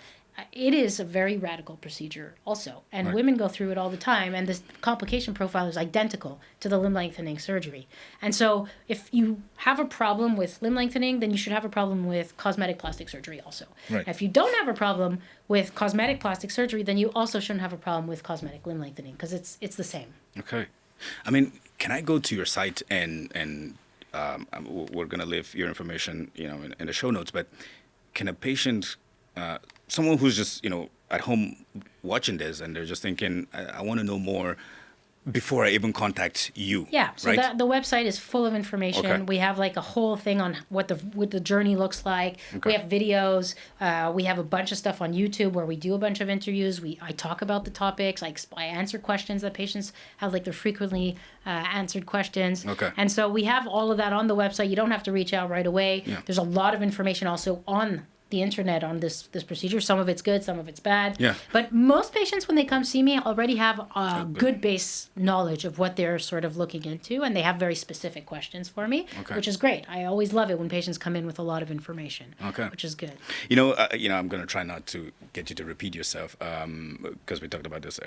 it is a very radical procedure also. And women go through it all the time. And the complication profile is identical to the limb lengthening surgery. And so if you have a problem with limb lengthening, then you should have a problem with cosmetic plastic surgery also. Right. If you don't have a problem with cosmetic plastic surgery, then you also shouldn't have a problem with cosmetic limb lengthening because it's the same. Okay. I mean, can I go to your site and we're going to leave your information, in the show notes, but can a patient... someone who's just, at home watching this and they're just thinking, I want to know more before I even contact you. Yeah, so the website is full of information. Okay. We have like a whole thing on what the journey looks like. Okay. We have videos. We have a bunch of stuff on YouTube where we do a bunch of interviews. I talk about the topics. I answer questions that patients have, like their frequently answered questions. Okay. And so we have all of that on the website. You don't have to reach out right away. Yeah. There's a lot of information also on the internet on this procedure. Some of it's good, some of it's bad. Yeah. But most patients, when they come see me, already have a good base knowledge of what they're sort of looking into, and they have very specific questions for me, which is great. I always love it when patients come in with a lot of information, which is good. I'm going to try not to get you to repeat yourself because we talked about this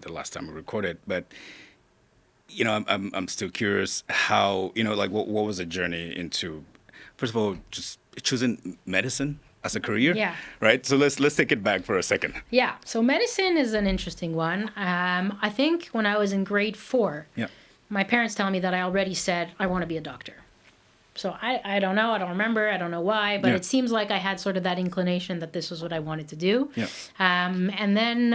the last time we recorded, but I'm still curious how, what was the journey into, first of all, just choosing medicine as a career? Yeah. Right? So let's take it back for a second. Yeah. So medicine is an interesting one. I think when I was in grade 4, my parents tell me that I already said I want to be a doctor. So I don't know. I don't remember. I don't know why. But it seems like I had sort of that inclination that this was what I wanted to do. Yeah. And then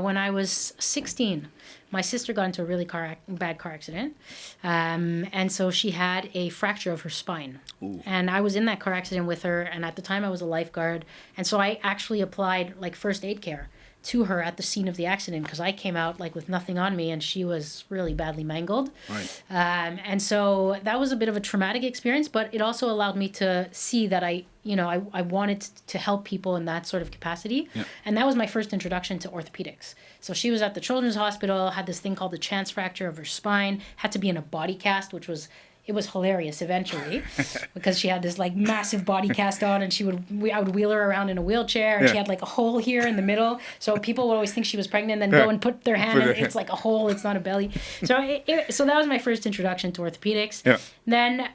when I was 16, my sister got into a really bad car accident. And so she had a fracture of her spine. Ooh. And I was in that car accident with her. And at the time I was a lifeguard. And so I actually applied like first aid care to her at the scene of the accident because I came out like with nothing on me and she was really badly mangled. Right. And so that was a bit of a traumatic experience, but it also allowed me to see that I wanted to help people in that sort of capacity. Yeah. And that was my first introduction to orthopedics. So she was at the Children's Hospital, had this thing called the chance fracture of her spine, had to be in a body cast, which was it was hilarious eventually because she had this like massive body cast on, and I would wheel her around in a wheelchair, and she had like a hole here in the middle. So people would always think she was pregnant and then go and put their hand in. It's like a hole. It's not a belly. So so that was my first introduction to orthopedics. Yeah. Then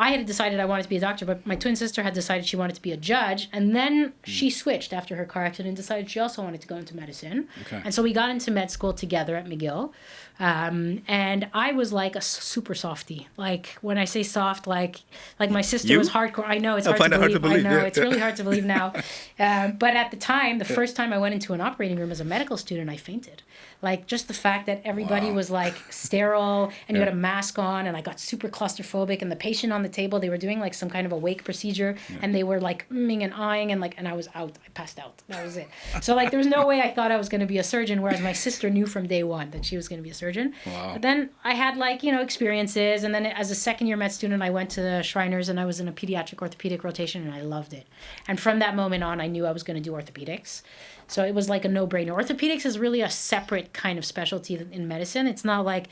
I had decided I wanted to be a doctor, but my twin sister had decided she wanted to be a judge. And then she switched after her car accident and decided she also wanted to go into medicine. Okay. And so we got into med school together at McGill. And I was like a super softie. Like when I say soft, like my sister was hardcore. I know it's hard to believe. I know it's really hard to believe now. But at the time, the first time I went into an operating room as a medical student, I fainted. Like just the fact that everybody was like sterile and you had a mask on, and I got super claustrophobic, and the patient on the table, they were doing like some kind of a wake procedure, and they were like and eyeing, and I was out. I passed out. That was it. So like there was no way I thought I was going to be a surgeon, whereas my sister knew from day one that she was going to be a surgeon. Wow. But then I had like, experiences, and then as a second year med student, I went to the Shriners and I was in a pediatric orthopedic rotation, and I loved it. And from that moment on, I knew I was going to do orthopedics. So it was like a no-brainer. Orthopedics is really a separate kind of specialty in medicine. It's not like,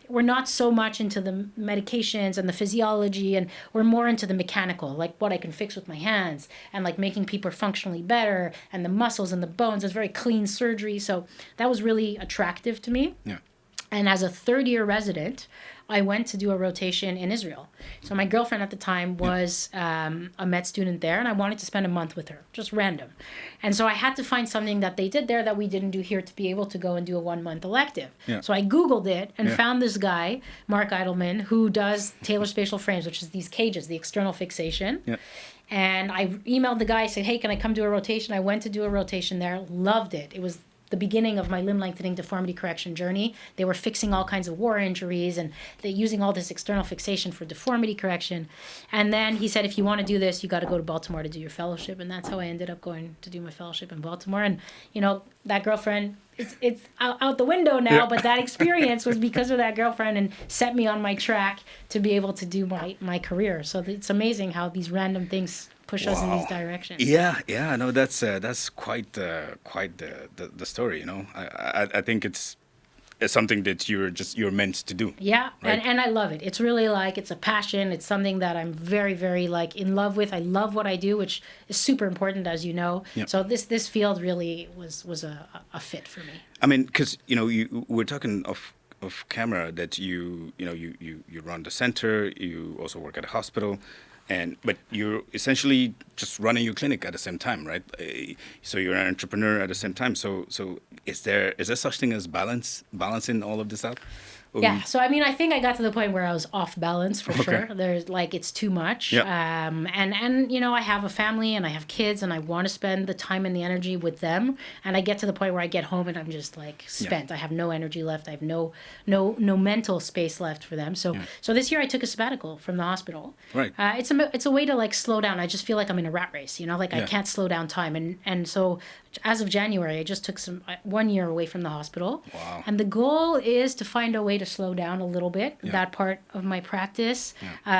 we're not so much into the medications and the physiology, and we're more into the mechanical, like what I can fix with my hands, and like making people functionally better, and the muscles and the bones. It's very clean surgery. So that was really attractive to me. Yeah. And as a third-year resident, I went to do a rotation in Israel. So my girlfriend at the time was a med student there, and I wanted to spend a month with her, just random. And so I had to find something that they did there that we didn't do here to be able to go and do a 1-month elective. Yeah. So I Googled it and found this guy, Mark Eidelman, who does tailor spatial frames, which is these cages, the external fixation. Yeah. And I emailed the guy, said, hey, can I come do a rotation? I went to do a rotation there, loved it. It was the beginning of my limb lengthening deformity correction journey. They were fixing all kinds of war injuries, and they're using all this external fixation for deformity correction. And then he said, if you want to do this, you got to go to Baltimore to do your fellowship. And that's how I ended up going to do my fellowship in Baltimore. And, that girlfriend, it's out the window now, but that experience was because of that girlfriend and set me on my track to be able to do my career. So it's amazing how these random things push us in these directions. Yeah. No, that's quite the story. I think it's something that you're meant to do. Yeah, right? and I love it. It's really like, it's a passion. It's something that I'm very, very like in love with. I love what I do, which is super important, as you know. Yep. So this field really was a fit for me. I mean, because we're talking off camera that you run the center. You also work at a hospital. But you're essentially just running your clinic at the same time, right? So you're an entrepreneur at the same time. So is there such thing as balancing all of this out? Yeah. So I mean, I think I got to the point where I was off balance for sure. There's like, it's too much. Yep. And I have a family and I have kids, and I want to spend the time and the energy with them. And I get to the point where I get home and I'm just like spent. I have no energy left. I have no mental space left for them. So this year I took a sabbatical from the hospital. Right. It's a way to like slow down. I just feel like I'm in a rat race, I can't slow down time. And so as of January, I just took 1 year away from the hospital. Wow. And the goal is to find a way to slow down a little bit, that part of my practice,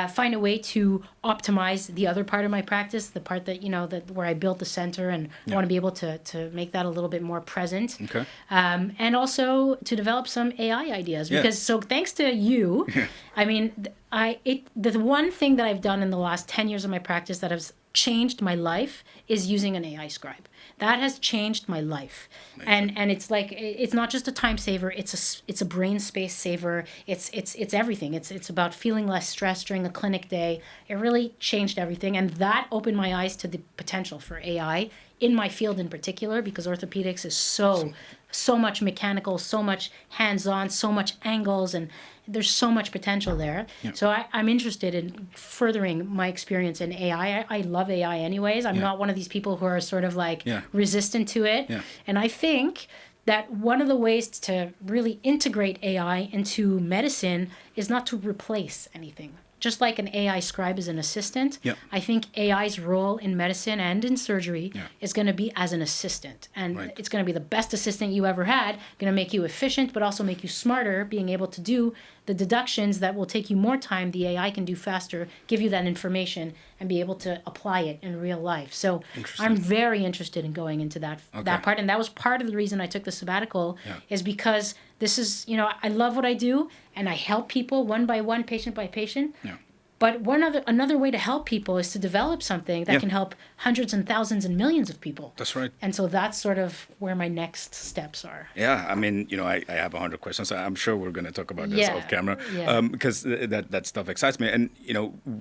find a way to optimize the other part of my practice, the part that, that where I built the center, and I want to be able to make that a little bit more present. Okay. And also to develop some AI ideas, because so thanks to you, I mean, the one thing that I've done in the last 10 years of my practice that has changed my life is using an AI scribe. That has changed my life. And it's like, it's not just a time saver, it's a brain space saver. It's everything. It's about feeling less stressed during a clinic day. It really changed everything, and that opened my eyes to the potential for AI in my field in particular, because orthopedics is so much mechanical, so much hands-on, so much angles, and there's so much potential there. Yeah. So I'm interested in furthering my experience in AI. I love AI anyways. I'm not one of these people who are sort of like resistant to it. Yeah. And I think that one of the ways to really integrate AI into medicine is not to replace anything. Just like an AI scribe is an assistant, I think AI's role in medicine and in surgery is going to be as an assistant. And it's going to be the best assistant you ever had, going to make you efficient, but also make you smarter, being able to do the deductions that will take you more time, the AI can do faster, give you that information, and be able to apply it in real life. So I'm very interested in going into that part. And that was part of the reason I took the sabbatical, is because This is, I love what I do, and I help people one by one, patient by patient. Yeah. But another way to help people is to develop something that can help hundreds and thousands and millions of people. That's right. And so that's sort of where my next steps are. Yeah, I mean, I have 100 questions. I'm sure we're going to talk about this off camera, because that stuff excites me. And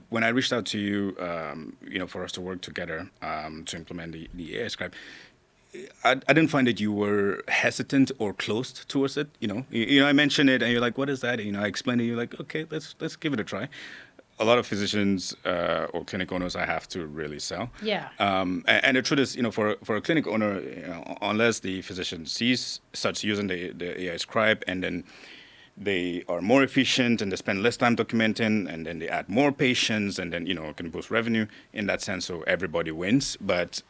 when I reached out to you, for us to work together to implement the AI scribe, I didn't find that you were hesitant or closed towards it. I mentioned it, and you're like, "What is that?" I explained it. You're like, "Okay, let's give it a try." A lot of physicians or clinic owners I have to really sell. Yeah. And the truth is, for a clinic owner, unless the physician starts using the AI scribe, and then they are more efficient and they spend less time documenting, and then they add more patients, and then can boost revenue in that sense. So everybody wins. But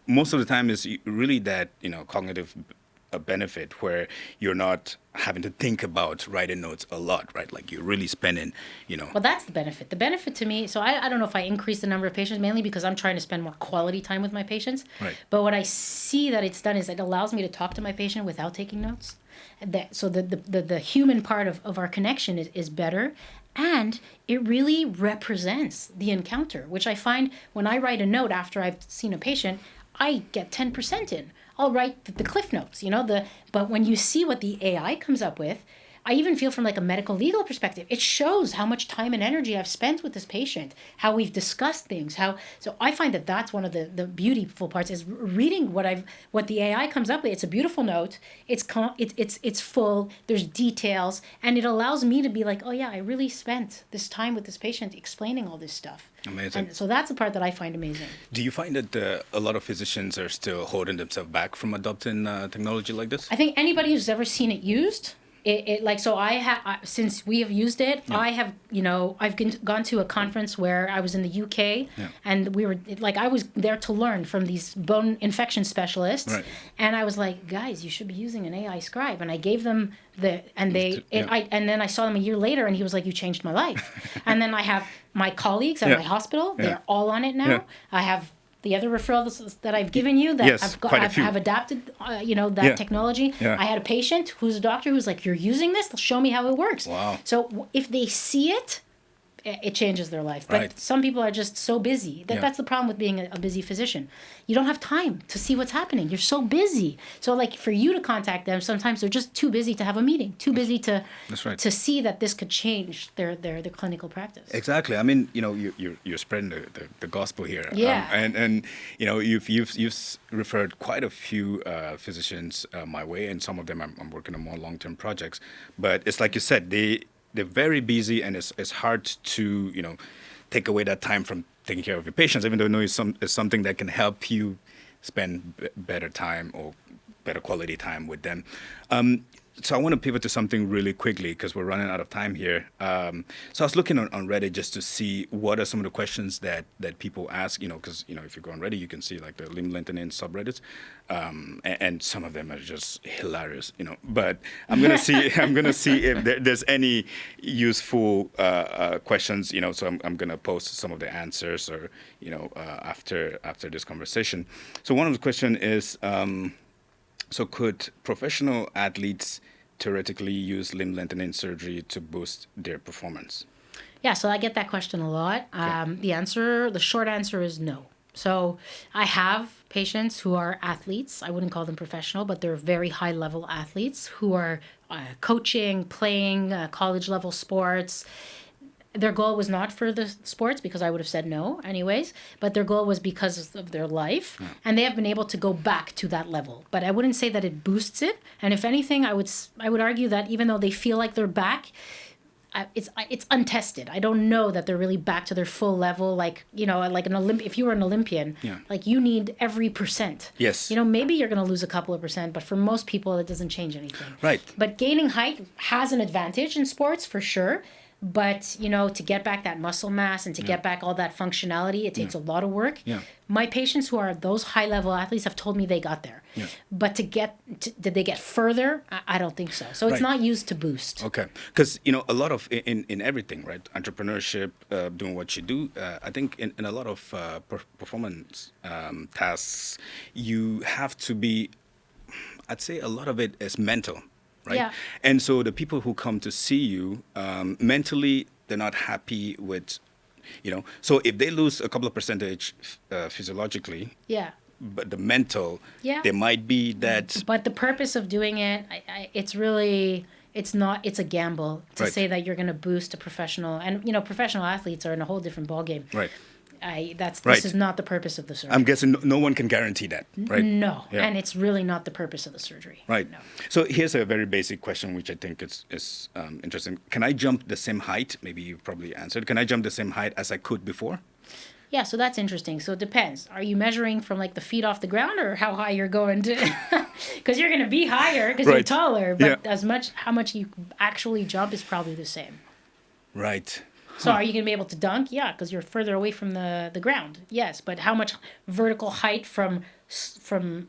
most of the time, is really that cognitive a benefit where you're not having to think about writing notes a lot, right? Like you're really spending, Well, that's the benefit. The benefit to me, so I don't know if I increase the number of patients, mainly because I'm trying to spend more quality time with my patients. Right. But what I see that it's done is it allows me to talk to my patient without taking notes. So the human part of our connection is better. And it really represents the encounter, which I find when I write a note after I've seen a patient, I get 10% in. I'll write the cliff notes, but when you see what the AI comes up with, I even feel from like a medical legal perspective, it shows how much time and energy I've spent with this patient, how we've discussed things, so I find that that's one of the beautiful parts is reading what the AI comes up with. It's a beautiful note. It's full. There's details, and it allows me to be like, oh yeah, I really spent this time with this patient explaining all this stuff. Amazing. And so that's the part that I find amazing. Do you find that a lot of physicians are still holding themselves back from adopting technology like this? I think anybody who's ever seen it used, since we have used it, I have, I've gone to a conference where I was in the UK, and I was there to learn from these bone infection specialists, and I was like, guys, you should be using an AI scribe, and I gave them and then I saw them a year later, and he was like, you changed my life. And then I have my colleagues at my hospital, they're all on it now. I have the other referrals that I've given you that I've adapted, that technology. Yeah. I had a patient who's a doctor who's like, you're using this? Show me how it works. Wow. So if they see it, it changes their life. But some people are just so busy. That's the problem with being a busy physician. You don't have time to see what's happening. You're so busy. So like for you to contact them, sometimes they're just too busy to have a meeting, too busy to see that this could change their clinical practice. Exactly. I mean, you're spreading the gospel here. Yeah. And you've referred quite a few physicians my way, and some of them I'm working on more long-term projects. But it's like you said, they're very busy, and it's hard to, take away that time from taking care of your patients, even though it's something that can help you spend better time or better quality time with them. So I want to pivot to something really quickly because we're running out of time here. So I was looking on Reddit just to see what are some of the questions that people ask, because, if you go on Reddit, you can see like the limb lengthening subreddits, and some of them are just hilarious, But I'm gonna see if there's any useful questions, So I'm gonna post some of the answers, or after this conversation. So one of the questions is, so could professional athletes theoretically use limb lengthening surgery to boost their performance? Yeah, so I get that question a lot. The short answer is no. So I have patients who are athletes. I wouldn't call them professional, but they're very high-level athletes who are coaching, playing college-level sports. Their goal was not for the sports, because I would have said no anyways, but their goal was because of their life, and they have been able to go back to that level. But I wouldn't say that it boosts it. And if anything, I would argue that even though they feel like they're back, it's untested. I don't know that they're really back to their full level. Like, like if you were an Olympian, like you need every %. Yes. Maybe you're going to lose a couple of %, but for most people, it doesn't change anything. Right. But gaining height has an advantage in sports for sure. But, to get back that muscle mass and to get back all that functionality, it takes a lot of work. Yeah. My patients who are those high-level athletes have told me they got there. Yeah. But did they get further? I don't think so. So it's not used to boost. Okay. Because, a lot of, in everything, right? Entrepreneurship, doing what you do, I think in a lot of performance tasks, you have to be, I'd say a lot of it is mental. right? Yeah. And so the people who come to see you, mentally, they're not happy with, so if they lose a couple of percentage physiologically, Yeah. but the mental, Yeah. there might be that. But the purpose of doing it, it's really, it's not, it's a gamble to Right. say that you're going to boost a professional. And, professional athletes are in a whole different ballgame. Right. This Right. is not the purpose of the surgery. I'm guessing no one can guarantee that, right? No, Yeah. and it's really not the purpose of the surgery. Right. No. So here's a very basic question, which I think is interesting. Can I jump the same height? Maybe you probably answered. Can I jump the same height as I could before? Yeah, so that's interesting. So it depends. Are you measuring from like the feet off the ground, or how high you're going to? Because you're going to be higher because you're Right. taller, but Yeah. how much you actually jump is probably the same. Right. So are you going to be able to dunk? Yeah, because you're further away from the ground. Yes, but how much vertical height from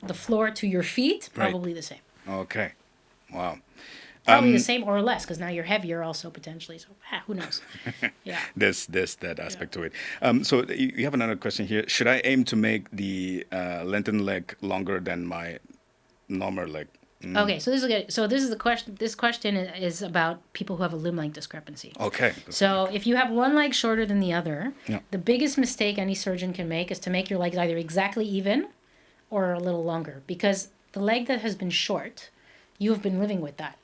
the floor to your feet? Probably the same. Okay. Wow. Probably the same or less, because now you're heavier also potentially. So who knows? Yeah. There's that aspect to it. So you have another question here. Should I aim to make the lengthened leg longer than my normal leg? Okay, so this is good. So this is the question. This question is about people who have a limb length discrepancy. Okay. So if you have one leg shorter than the other, Yeah. the biggest mistake any surgeon can make is to make your legs either exactly even or a little longer, because the leg that has been short, you have been living with that.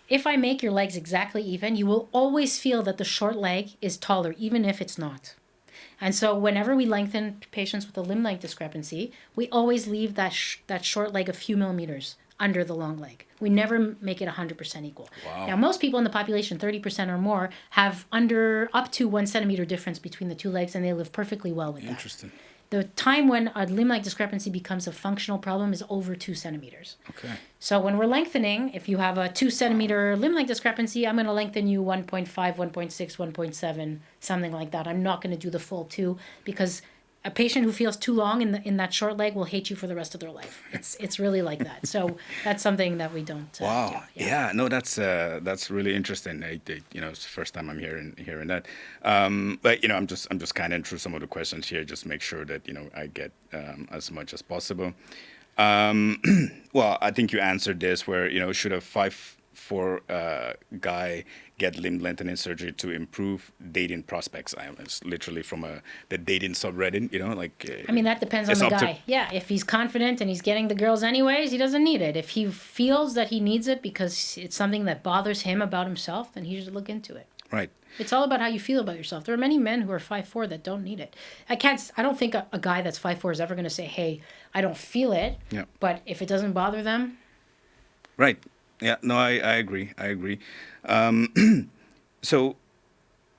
If I make your legs exactly even, you will always feel that the short leg is taller, even if it's not. And so whenever we lengthen patients with a limb length discrepancy, we always leave that short leg a few millimeters under the long leg. We never make it 100% equal. Wow. Now, most people in the population, 30% or more, have up to 1 centimeter difference between the two legs, and they live perfectly well with that. Interesting. The time when a limb length discrepancy becomes a functional problem is over 2 centimeters. Okay. So when we're lengthening, if you have a 2 centimeter limb length discrepancy, I'm going to lengthen you 1.5, 1.6, 1.7, something like that. I'm not going to do the full 2, because a patient who feels too long in that short leg will hate you for the rest of their life. It's really like that. So that's something that we don't Wow. do. Yeah. No, that's really interesting. It's the first time I'm hearing that. But I'm just kind of through some of the questions here, just make sure that I get as much as possible. Well, I think you answered this, where should a 5'4" guy get limb lengthening surgery to improve dating prospects? It's literally from the dating subreddit, I mean, that depends on the guy. Yeah, if he's confident and he's getting the girls anyways, he doesn't need it. If he feels that he needs it because it's something that bothers him about himself, then he should look into it. Right. It's all about how you feel about yourself. There are many men who are 5'4" that don't need it. I don't think a guy that's 5'4" is ever going to say, hey, I don't feel it. Yeah. But if it doesn't bother them. Right. Yeah, no, I agree. So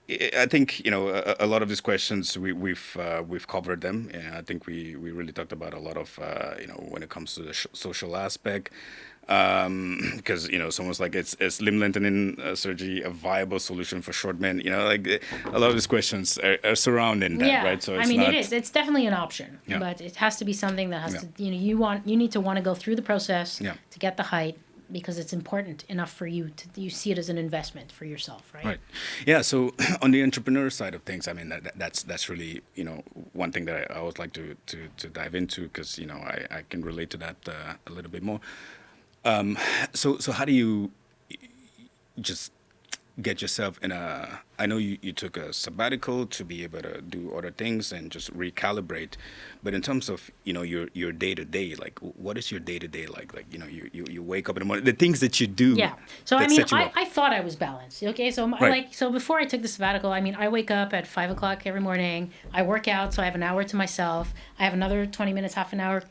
I think a lot of these questions we've covered them. Yeah, I think we really talked about a lot of when it comes to the social aspect, because someone's like, is limb lengthening surgery a viable solution for short men? Like a lot of these questions are surrounding that, right? So it's it is. It's definitely an option, Yeah. but it has to be something that has Yeah. to you need to want to go through the process Yeah. to get the height, because it's important enough for you you see it as an investment for yourself, right? Right. Yeah. So on the entrepreneur side of things, I mean, that's really one thing that I always like to dive into, because I can relate to that a little bit more. So how do you just get yourself in I know you took a sabbatical to be able to do other things and just recalibrate, but in terms of your day to day, like what is your day to day like? Like you wake up in the morning, the things that you do. Yeah. So that set you up. I thought I was balanced. Okay. So so before I took the sabbatical, I wake up at 5 o'clock every morning. I work out, so I have an hour to myself. I have another 20 minutes, half an hour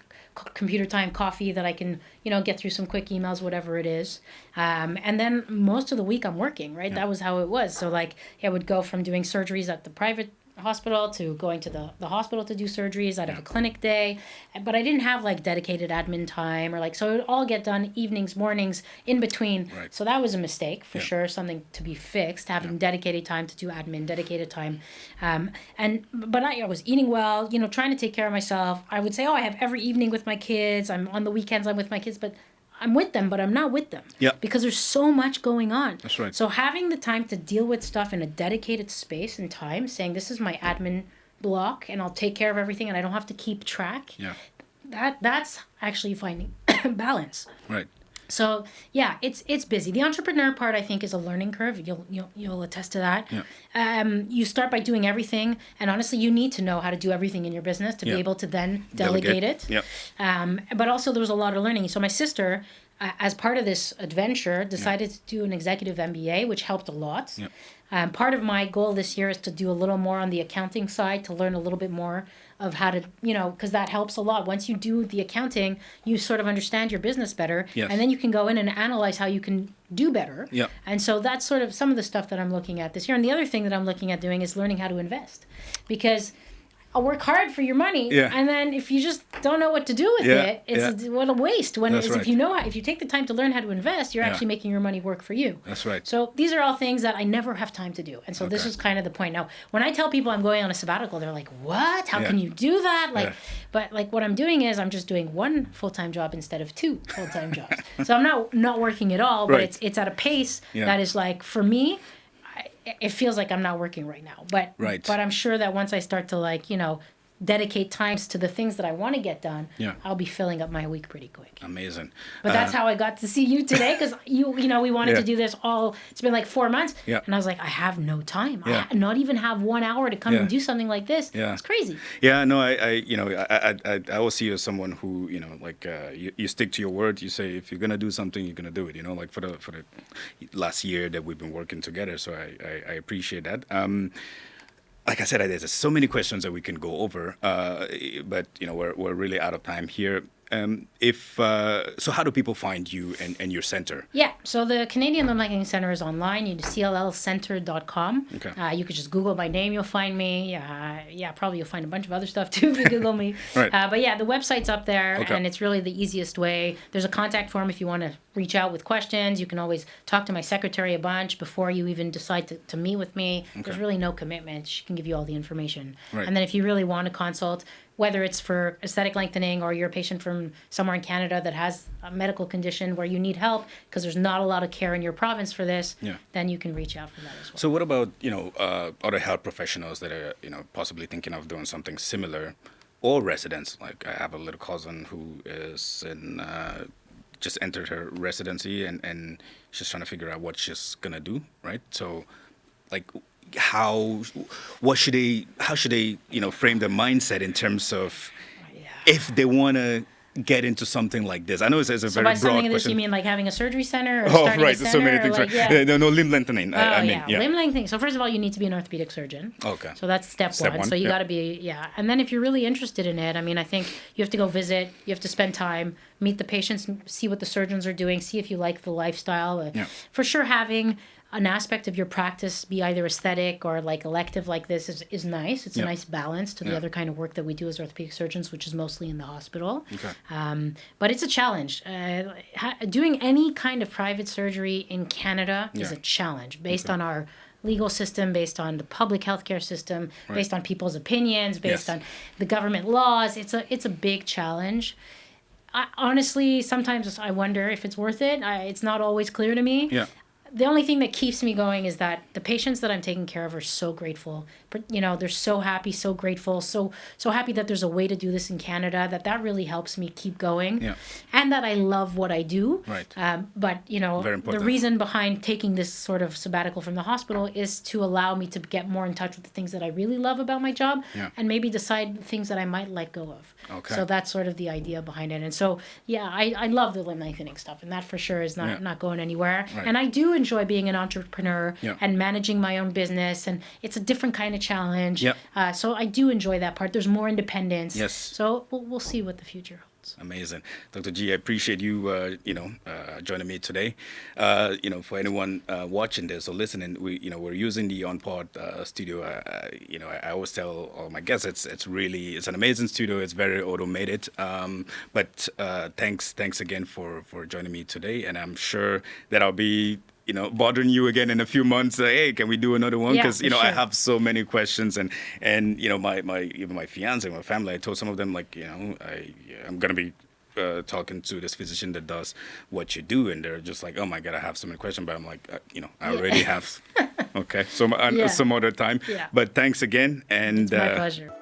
computer time, coffee that I can get through some quick emails, whatever it is, and then most of the week I'm working, right? Yeah. That was how it was. So I would go from doing surgeries at the private hospital to going to the hospital to do surgeries. I'd have a clinic day, but I didn't have dedicated admin time so it would all get done evenings, mornings, in between. Right. So that was a mistake for sure, something to be fixed, having dedicated time to do admin, dedicated time. But I was eating well, trying to take care of myself. I would say, I have every evening with my kids. I'm on the weekends, I'm with my kids, but I'm with them, but I'm not with them. Yeah. Because there's so much going on. That's right. So having the time to deal with stuff in a dedicated space and time, saying this is my admin block and I'll take care of everything and I don't have to keep track. Yeah. That's actually finding balance. Right. So yeah, it's busy. The entrepreneur part, I think, is a learning curve. You'll attest to that. Yeah. You start by doing everything, and honestly, you need to know how to do everything in your business to be able to then delegate it. Yeah. But also, there was a lot of learning. So my sister, as part of this adventure, decided to do an executive MBA, which helped a lot. Yeah. Part of my goal this year is to do a little more on the accounting side, to learn a little bit more of how to, because that helps a lot. Once you do the accounting, you sort of understand your business better. Yes. And then you can go in and analyze how you can do better. Yeah. And so that's sort of some of the stuff that I'm looking at this year. And the other thing that I'm looking at doing is learning how to invest. Because I'll work hard for your money, and then if you just don't know what to do with it, it's what a waste. If you take the time to learn how to invest, you're actually making your money work for you. That's right. So these are all things that I never have time to do, and so this is kind of the point. Now, when I tell people I'm going on a sabbatical, they're like, "What? How can you do that?" But what I'm doing is I'm just doing one full-time job instead of two full-time jobs. So I'm not working at all, but it's at a pace that is like, for me, it feels like I'm not working right now, but I'm sure that once I start to dedicate times to the things that I want to get done, I'll be filling up my week pretty quick. Amazing. But that's how I got to see you today, because we wanted to do this it's been like 4 months, and I was like, I have no time. I not even have 1 hour to come and do something like this. It's crazy. Yeah, no, I always see you as someone who, you stick to your word. You say, if you're going to do something, you're going to do it, like for the last year that we've been working together. So I appreciate that. Like I said, there's so many questions that we can go over, but we're really out of time here. So how do people find you and your center? Yeah, so the Canadian Limb Lengthening Center is online. You do cllcenter.com. Okay. You could just Google my name, you'll find me. Probably you'll find a bunch of other stuff too if you Google me. Right. But yeah, the website's up there, and it's really the easiest way. There's a contact form if you want to reach out with questions. You can always talk to my secretary a bunch before you even decide to meet with me. There's really no commitment. She can give you all the information. Right. And then if you really want to consult, whether it's for aesthetic lengthening or you're a patient from somewhere in Canada that has a medical condition where you need help because there's not a lot of care in your province for this, then you can reach out for that as well. So what about, other health professionals that are, possibly thinking of doing something similar, or residents? Like I have a little cousin who is just entered her residency and she's trying to figure out what she's going to do, right? So like, how should they frame their mindset in terms of if they want to get into something like this? I know it's a very broad question. So by something like this, you mean like having a surgery center or starting a center? So many things. No, limb lengthening. Limb lengthening. So first of all, you need to be an orthopedic surgeon. Okay. So that's step one. So you got to be, and then if you're really interested in it, I think you have to go visit, you have to spend time, meet the patients, see what the surgeons are doing, see if you like the lifestyle. For sure, having an aspect of your practice be either aesthetic or like elective like this is nice. It's a nice balance to the other kind of work that we do as orthopedic surgeons, which is mostly in the hospital. Okay. But it's a challenge. Doing any kind of private surgery in Canada is a challenge based on our legal system, based on the public healthcare system, based on people's opinions, based on the government laws. It's a big challenge. Honestly, sometimes I wonder if it's worth it. It's not always clear to me. Yeah. The only thing that keeps me going is that the patients that I'm taking care of are so grateful. They're so happy, so grateful, so happy that there's a way to do this in Canada, that really helps me keep going. Yeah. And that I love what I do. Right. But, the reason behind taking this sort of sabbatical from the hospital is to allow me to get more in touch with the things that I really love about my job and maybe decide things that I might let go of. Okay. So that's sort of the idea behind it. And so, I love the limb lengthening stuff, and that for sure is not going anywhere. Right. And I do enjoy being an entrepreneur and managing my own business, and it's a different kind of challenge. So I do enjoy that part. There's more independence. Yes. So we'll see what the future holds. Amazing. Dr. G, I appreciate you, joining me today. For anyone watching this or listening, we're using the OnPod studio. I always tell all my guests it's an amazing studio. It's very automated. But thanks again for joining me today. And I'm sure that I'll be bothering you again in a few months. Hey, can we do another one? Because sure. I have so many questions, and my even my fiance, my family. I told some of them I'm gonna be talking to this physician that does what you do, and they're just like, oh my God, I have so many questions. But I'm like, I already have. Okay, so some other time. Yeah. But thanks again, and it's my pleasure.